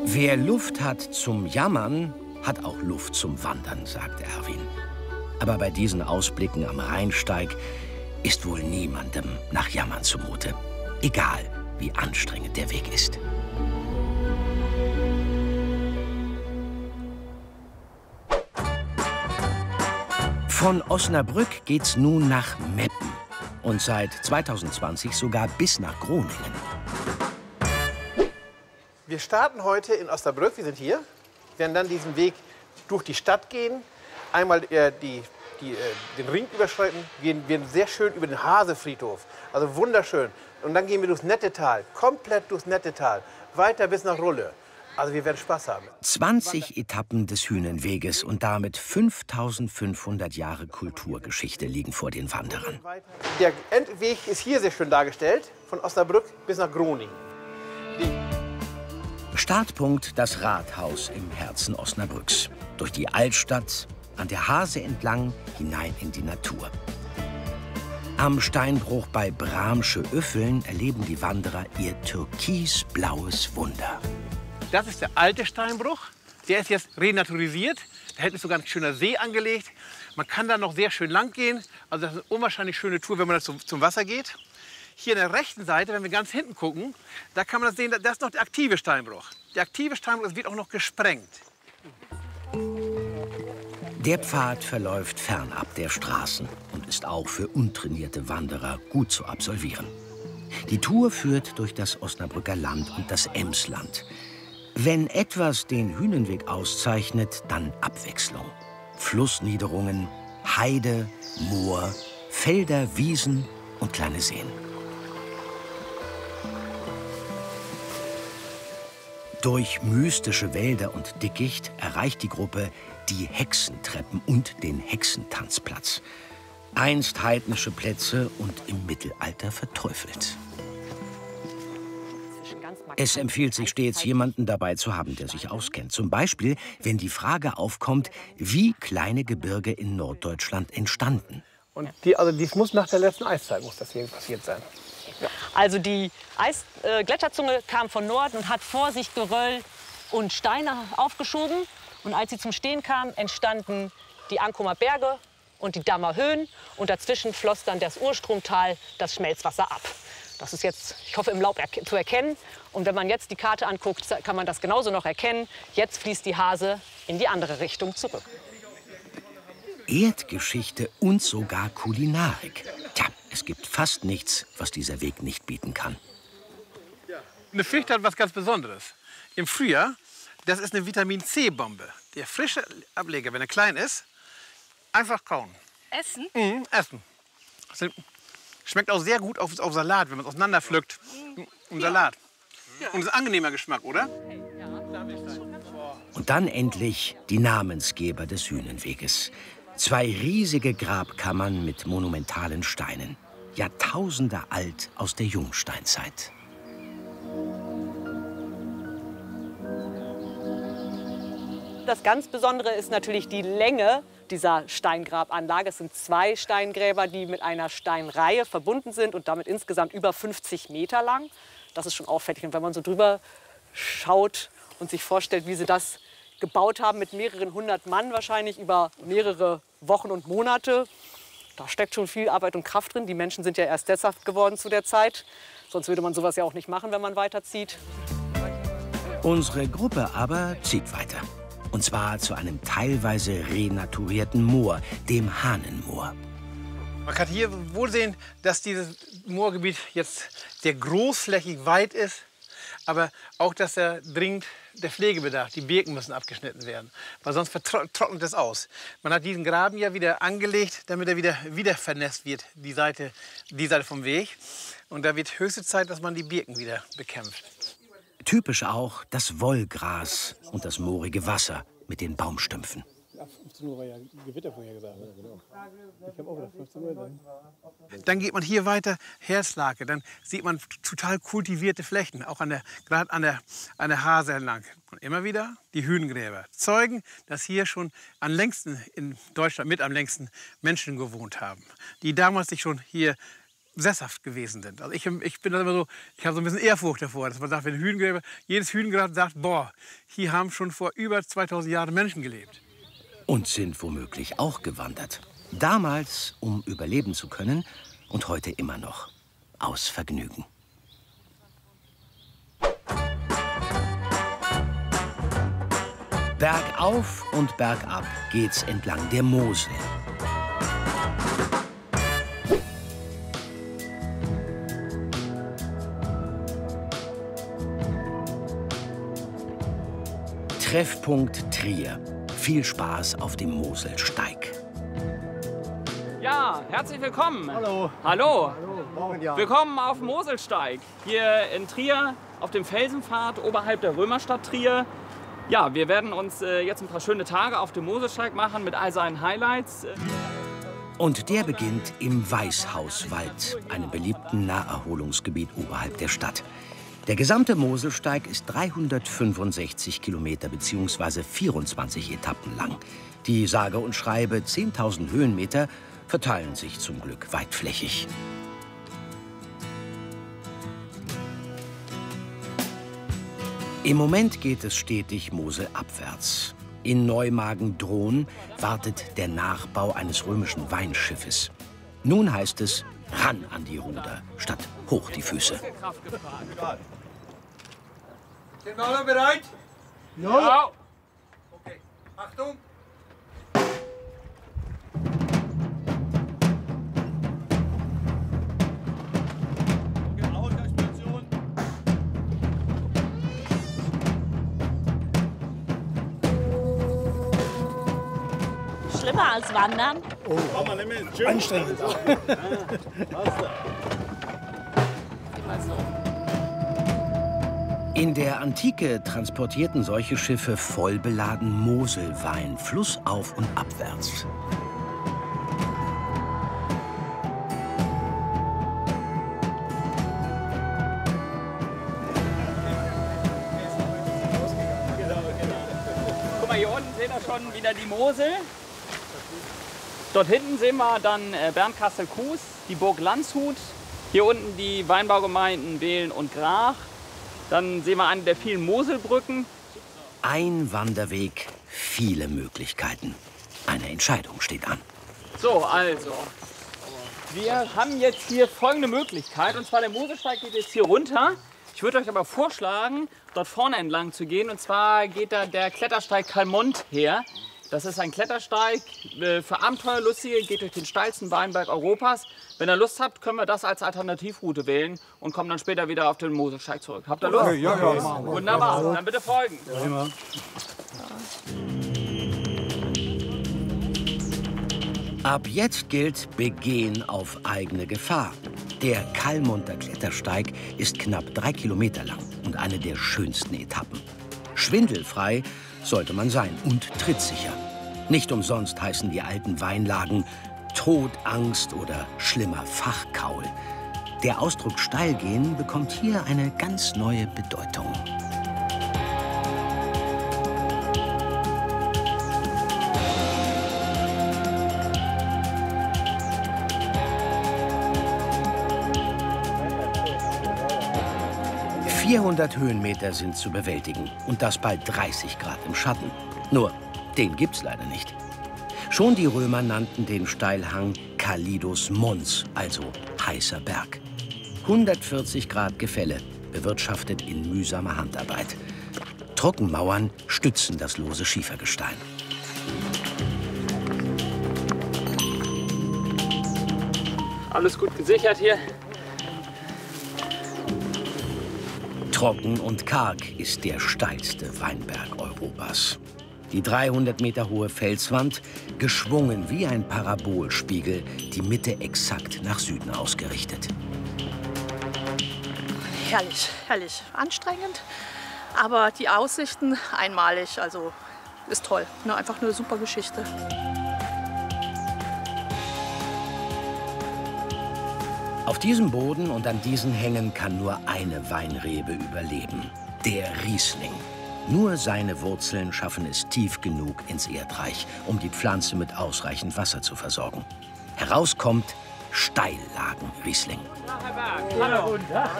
S1: Wer Luft hat zum Jammern, hat auch Luft zum Wandern, sagt Erwin. Aber bei diesen Ausblicken am Rheinsteig ist wohl niemandem nach Jammern zumute. Egal, wie anstrengend der Weg ist. Von Osnabrück geht's nun nach Meppen und seit 2020 sogar bis nach Groningen.
S3: Wir starten heute in Osnabrück, wir sind hier, werden dann diesen Weg durch die Stadt gehen, einmal den Ring überschreiten, gehen sehr schön über den Hasefriedhof, also wunderschön. Und dann gehen wir durchs Nettetal, komplett durchs Nettetal, weiter bis nach Rulle. Also wir werden Spaß haben.
S1: 20 Etappen des Hünenweges und damit 5500 Jahre Kulturgeschichte liegen vor den Wanderern.
S3: Der Endweg ist hier sehr schön dargestellt, von Osnabrück bis nach Groningen.
S1: Startpunkt das Rathaus im Herzen Osnabrücks. Durch die Altstadt, an der Hase entlang, hinein in die Natur. Am Steinbruch bei Bramsche Üffeln erleben die Wanderer ihr türkisblaues Wunder.
S3: Das ist der alte Steinbruch. Der ist jetzt renaturisiert. Da hätte es sogar ein schöner See angelegt. Man kann da noch sehr schön lang gehen. Also das ist eine unwahrscheinlich schöne Tour, wenn man da zum Wasser geht. Hier an der rechten Seite, wenn wir ganz hinten gucken, da kann man das sehen, das ist noch der aktive Steinbruch. Der aktive Steinbruch wird auch noch gesprengt.
S1: Der Pfad verläuft fernab der Straßen und ist auch für untrainierte Wanderer gut zu absolvieren. Die Tour führt durch das Osnabrücker Land und das Emsland. Wenn etwas den Hünenweg auszeichnet, dann Abwechslung. Flussniederungen, Heide, Moor, Felder, Wiesen und kleine Seen. Durch mystische Wälder und Dickicht erreicht die Gruppe die Hexentreppen und den Hexentanzplatz. Einst heidnische Plätze und im Mittelalter verteufelt. Es empfiehlt sich stets, jemanden dabei zu haben, der sich auskennt. Zum Beispiel, wenn die Frage aufkommt, wie kleine Gebirge in Norddeutschland entstanden.
S3: Und dies muss nach der letzten Eiszeit muss das hier passiert sein.
S19: Ja. Also die Gletscherzunge kam von Norden und hat vor sich Geröll und Steine aufgeschoben. Und als sie zum Stehen kam, entstanden die Ankumer Berge und die Dammer Höhen. Und dazwischen floss dann das Urstromtal, das Schmelzwasser ab. Das ist jetzt, ich hoffe, im Laub zu erkennen. Und wenn man jetzt die Karte anguckt, kann man das genauso noch erkennen. Jetzt fließt die Hase in die andere Richtung zurück.
S1: Erdgeschichte und sogar Kulinarik. Tja, es gibt fast nichts, was dieser Weg nicht bieten kann.
S3: Eine Fichte hat was ganz Besonderes. Im Frühjahr, das ist eine Vitamin-C-Bombe. Der frische Ableger, wenn er klein ist, einfach kauen.
S21: Essen?
S3: Essen. Das schmeckt auch sehr gut auf Salat, wenn man es auseinander pflückt. Im Salat. Und es ist ein angenehmer Geschmack, oder?
S1: Und dann endlich die Namensgeber des Hünenweges. 2 riesige Grabkammern mit monumentalen Steinen. Jahrtausende alt aus der Jungsteinzeit.
S19: Das ganz Besondere ist natürlich die Länge dieser Steingrabanlage. Es sind 2 Steingräber, die mit einer Steinreihe verbunden sind und damit insgesamt über 50 Meter lang. Das ist schon auffällig. Und wenn man so drüber schaut und sich vorstellt, wie sie das gebaut haben mit mehreren 100 Mann wahrscheinlich über mehrere Wochen und Monate, da steckt schon viel Arbeit und Kraft drin. Die Menschen sind ja erst sesshaft geworden zu der Zeit. Sonst würde man sowas ja auch nicht machen, wenn man weiterzieht.
S1: Unsere Gruppe aber zieht weiter. Und zwar zu einem teilweise renaturierten Moor, dem Hahnenmoor.
S3: Man kann hier wohl sehen, dass dieses Moorgebiet jetzt sehr großflächig weit ist, aber auch, dass er dringend der Pflege bedarf. Die Birken müssen abgeschnitten werden, weil sonst trocknet es aus. Man hat diesen Graben ja wieder angelegt, damit er wieder vernässt wird, die Seite vom Weg. Und da wird höchste Zeit, dass man die Birken wieder bekämpft.
S1: Typisch auch das Wollgras und das moorige Wasser mit den Baumstümpfen.
S2: 15 Uhr war ja Gewitter vorhergesagt. Ja, genau. Ich habe auch gedacht, 15 Uhr sein.
S3: Dann geht man hier weiter, Herzlake. Dann sieht man total kultivierte Flächen, auch gerade an der Hase entlang. Und immer wieder die Hünengräber zeugen, dass hier schon am längsten in Deutschland, mit am längsten Menschen gewohnt haben, die damals sich schon hier sesshaft gewesen sind. Also ich bin da immer so, ich habe so ein bisschen Ehrfurcht davor, dass man sagt, wenn Hünengräber, jedes Hünengrab sagt, boah, hier haben schon vor über 2000 Jahren Menschen gelebt.
S1: Und sind womöglich auch gewandert. Damals, um überleben zu können, und heute immer noch. Aus Vergnügen. Bergauf und bergab geht's entlang der Mosel. Treffpunkt Trier. Viel Spaß auf dem Moselsteig.
S4: Ja, herzlich willkommen.
S3: Hallo.
S4: Hallo.
S3: Morgen, ja.
S4: Willkommen auf dem Moselsteig. Hier in Trier auf dem Felsenpfad oberhalb der Römerstadt Trier. Ja, wir werden uns jetzt ein paar schöne Tage auf dem Moselsteig machen mit all seinen Highlights.
S1: Und der beginnt im Weißhauswald, einem beliebten Naherholungsgebiet oberhalb der Stadt. Der gesamte Moselsteig ist 365 Kilometer bzw. 24 Etappen lang. Die sage und schreibe 10.000 Höhenmeter verteilen sich zum Glück weitflächig. Im Moment geht es stetig moselabwärts. In Neumagen-Dhron wartet der Nachbau eines römischen Weinschiffes. Nun heißt es ran an die Ruder, statt hoch die Füße.
S17: Sind wir alle bereit?
S4: Ja.
S17: Okay, Achtung!
S22: Schlimmer als Wandern?
S2: Oh, anstrengend.
S1: In der Antike transportierten solche Schiffe vollbeladen Moselwein flussauf und abwärts.
S4: Guck mal, hier unten sehen wir schon wieder die Mosel. Dort hinten sehen wir dann Bernkastel-Kues, die Burg Landshut. Hier unten die Weinbaugemeinden Behlen und Grach. Dann sehen wir eine der vielen Moselbrücken.
S1: Ein Wanderweg, viele Möglichkeiten. Eine Entscheidung steht an.
S4: So, also. Wir haben jetzt hier folgende Möglichkeit. Und zwar der Moselsteig geht jetzt hier runter. Ich würde euch aber vorschlagen, dort vorne entlang zu gehen. Und zwar geht da der Klettersteig Kalmont her. Das ist ein Klettersteig für Abenteuerlustige, geht durch den steilsten Weinberg Europas. Wenn ihr Lust habt, können wir das als Alternativroute wählen und kommen dann später wieder auf den Moselsteig zurück. Habt ihr Lust?
S17: Okay, ja.
S4: Wunderbar, dann bitte folgen.
S1: Ab jetzt gilt Begehen auf eigene Gefahr. Der Kallmunter Klettersteig ist knapp 3 Kilometer lang und eine der schönsten Etappen. Schwindelfrei sollte man sein und trittsicher. Nicht umsonst heißen die alten Weinlagen Tod, Angst oder schlimmer Fachkaul. Der Ausdruck steil gehen bekommt hier eine ganz neue Bedeutung. ...400 Höhenmeter sind zu bewältigen und das bei 30 Grad im Schatten. Nur, den gibt's leider nicht. Schon die Römer nannten den Steilhang Calidus Mons, also heißer Berg. 140 Grad Gefälle, bewirtschaftet in mühsamer Handarbeit. Trockenmauern stützen das lose Schiefergestein.
S4: Alles gut gesichert hier.
S1: Trocken und karg ist der steilste Weinberg Europas. Die 300 Meter hohe Felswand, geschwungen wie ein Parabolspiegel, die Mitte exakt nach Süden ausgerichtet.
S5: Herrlich, herrlich. Anstrengend, aber die Aussichten einmalig, also ist toll. Ne, einfach eine super Geschichte.
S1: Auf diesem Boden und an diesen Hängen kann nur eine Weinrebe überleben, der Riesling. Nur seine Wurzeln schaffen es tief genug ins Erdreich, um die Pflanze mit ausreichend Wasser zu versorgen. Herauskommt Steillagen-Riesling.
S4: Hallo.
S8: Guten Tag.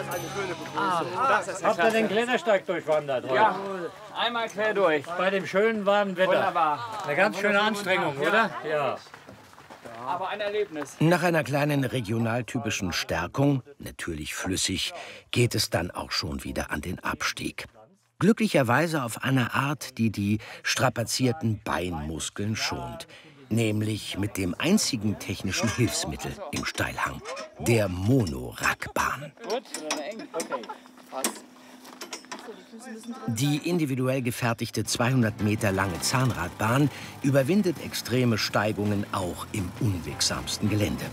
S8: Habt ihr den Klettersteig durchwandert heute?
S4: Ja, einmal quer durch.
S8: Bei dem schönen warmen Wetter.
S4: Wunderbar.
S8: Eine ganz schöne Anstrengung, oder? Ja.
S4: Aber ein Erlebnis.
S1: Nach einer kleinen regionaltypischen Stärkung, natürlich flüssig, geht es dann auch schon wieder an den Abstieg. Glücklicherweise auf eine Art, die die strapazierten Beinmuskeln schont. Nämlich mit dem einzigen technischen Hilfsmittel im Steilhang, der Monorackbahn. Die individuell gefertigte 200 Meter lange Zahnradbahn überwindet extreme Steigungen auch im unwegsamsten Gelände.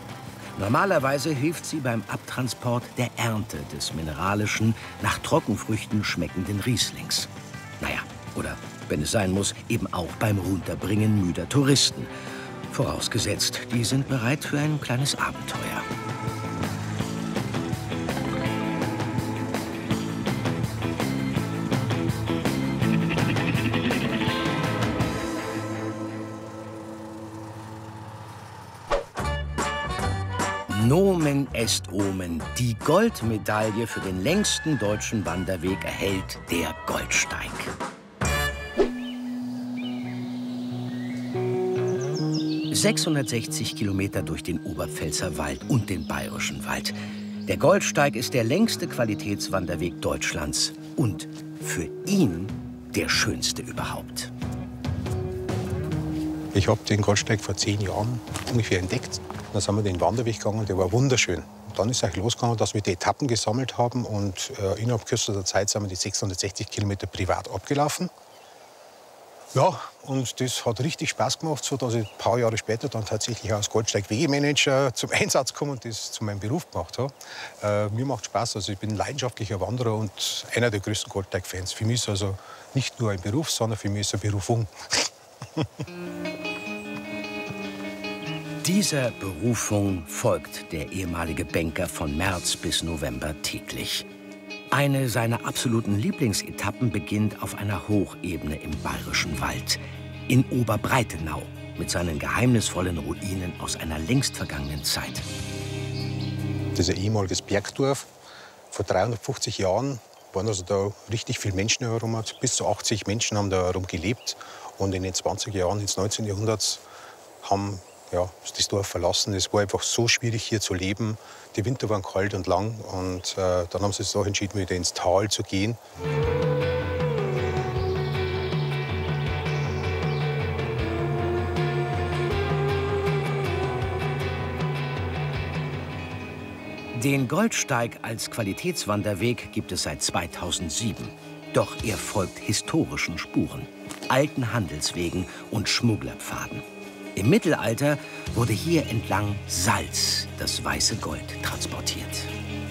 S1: Normalerweise hilft sie beim Abtransport der Ernte des mineralischen, nach Trockenfrüchten schmeckenden Rieslings. Naja, oder, wenn es sein muss, eben auch beim Runterbringen müder Touristen. Vorausgesetzt, die sind bereit für ein kleines Abenteuer. Nomen est omen. Die Goldmedaille für den längsten deutschen Wanderweg erhält der Goldsteig. ...660 Kilometer durch den Oberpfälzer Wald und den Bayerischen Wald. Der Goldsteig ist der längste Qualitätswanderweg Deutschlands und für ihn der schönste überhaupt.
S9: Ich habe den Goldsteig vor 10 Jahren ungefähr entdeckt. Dann sind wir den Wanderweg gegangen, der war wunderschön. Und dann ist es eigentlich losgegangen, dass wir die Etappen gesammelt haben und innerhalb kürzester Zeit sind wir die 660 Kilometer privat abgelaufen. Ja, und das hat richtig Spaß gemacht, so dass ich ein paar Jahre später dann tatsächlich als Goldsteig-Wegemanager zum Einsatz komme und das zu meinem Beruf gemacht habe. Mir macht Spaß, also ich bin ein leidenschaftlicher Wanderer und einer der größten Goldsteig-Fans. Für mich ist also nicht nur ein Beruf, sondern für mich ist es eine Berufung.
S1: Dieser Berufung folgt der ehemalige Banker von März bis November täglich. Eine seiner absoluten Lieblingsetappen beginnt auf einer Hochebene im Bayerischen Wald, in Oberbreitenau, mit seinen geheimnisvollen Ruinen aus einer längst vergangenen Zeit.
S9: Das ist ein ehemaliges Bergdorf. Vor 350 Jahren waren also da richtig viele Menschen herum. Bis zu 80 Menschen haben da herum gelebt. Und in den 20er Jahren des 19. Jahrhunderts haben das Dorf verlassen. Es war einfach so schwierig, hier zu leben. Die Winter waren kalt und lang. Und dann haben sie sich auch entschieden, wieder ins Tal zu gehen.
S1: Den Goldsteig als Qualitätswanderweg gibt es seit 2007. Doch er folgt historischen Spuren, alten Handelswegen und Schmugglerpfaden. Im Mittelalter wurde hier entlang Salz, das weiße Gold, transportiert.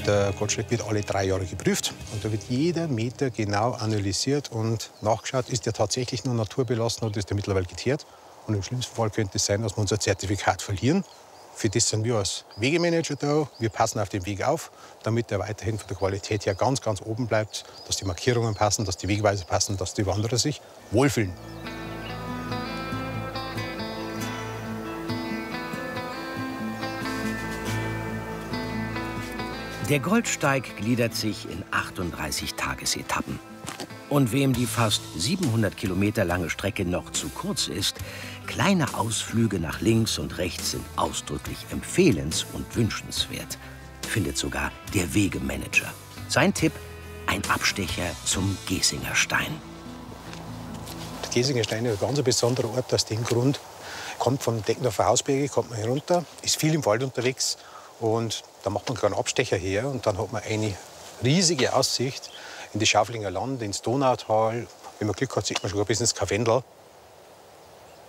S9: Der Goldsteig wird alle 3 Jahre geprüft und da wird jeder Meter genau analysiert und nachgeschaut, ist der tatsächlich nur naturbelassen oder ist der mittlerweile geteert. Und im schlimmsten Fall könnte es sein, dass wir unser Zertifikat verlieren. Für das sind wir als Wegemanager da. Wir passen auf den Weg auf, damit er weiterhin von der Qualität her ganz, ganz oben bleibt, dass die Markierungen passen, dass die Wegweiser passen, dass die Wanderer sich wohlfühlen.
S1: Der Goldsteig gliedert sich in 38 Tagesetappen. Und wem die fast 700 Kilometer lange Strecke noch zu kurz ist, kleine Ausflüge nach links und rechts sind ausdrücklich empfehlens- und wünschenswert, findet sogar der Wegemanager. Sein Tipp: ein Abstecher zum Gesinger Stein.
S9: Der Gesinger Stein ist ein ganz besonderer Ort aus dem Grund. Kommt vom Deckendorfer Hausberge, kommt man herunter, ist viel im Wald unterwegs. Und da macht man einen Abstecher her und dann hat man eine riesige Aussicht in das Schauflinger Land, ins Donautal. Wenn man Glück hat, sieht man schon ein bisschen das Karwendel.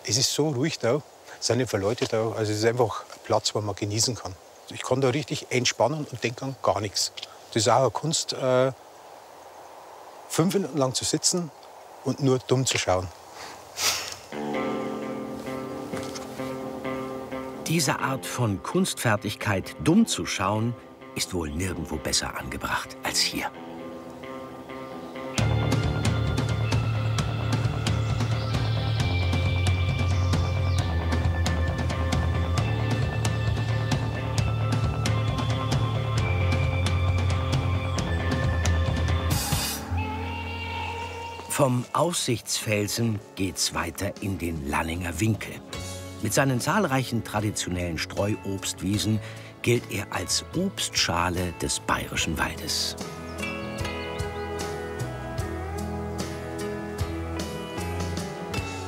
S9: Es ist so ruhig da, es sind nicht viele Leute da. Also es ist einfach ein Platz, wo man genießen kann. Ich kann da richtig entspannen und denke an gar nichts. Das ist auch eine Kunst, 5 Minuten lang zu sitzen und nur dumm zu schauen.
S1: Diese Art von Kunstfertigkeit, dumm zu schauen, ist wohl nirgendwo besser angebracht als hier. Vom Aussichtsfelsen geht's weiter in den Lallinger Winkel. Mit seinen zahlreichen traditionellen Streuobstwiesen gilt er als Obstschale des Bayerischen Waldes.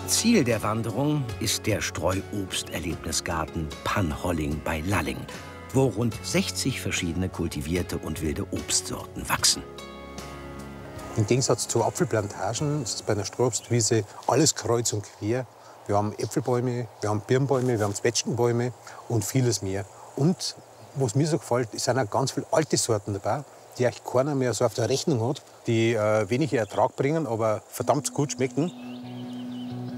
S1: Ziel der Wanderung ist der Streuobsterlebnisgarten Panholling bei Lalling, wo rund 60 verschiedene kultivierte und wilde Obstsorten wachsen.
S9: Im Gegensatz zu Apfelplantagen ist es bei einer Streuobstwiese alles kreuz und quer. Wir haben Äpfelbäume, wir haben Birnbäume, wir haben Zwetschgenbäume und vieles mehr. Und was mir so gefällt, sind auch ganz viele alte Sorten dabei, die eigentlich keiner mehr so auf der Rechnung hat, die wenig Ertrag bringen, aber verdammt gut schmecken.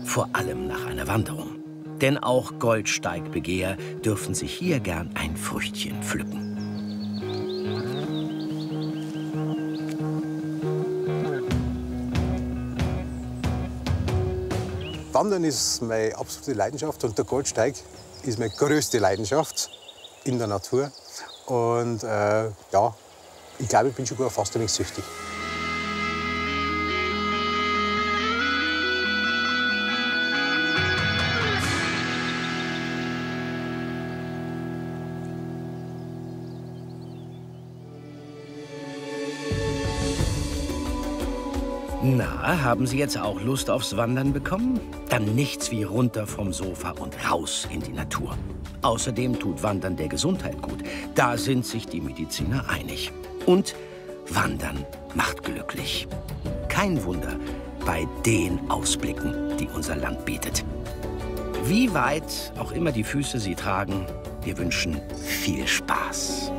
S1: Vor allem nach einer Wanderung. Denn auch Goldsteigbegeher dürfen sich hier gern ein Früchtchen pflücken.
S9: Wandern ist meine absolute Leidenschaft und der Goldsteig ist meine größte Leidenschaft in der Natur. Und ja, ich glaube, ich bin schon fast ein wenig süchtig.
S1: Na, haben Sie jetzt auch Lust aufs Wandern bekommen? Dann nichts wie runter vom Sofa und raus in die Natur. Außerdem tut Wandern der Gesundheit gut. Da sind sich die Mediziner einig. Und Wandern macht glücklich. Kein Wunder bei den Ausblicken, die unser Land bietet. Wie weit auch immer die Füße sie tragen, wir wünschen viel Spaß.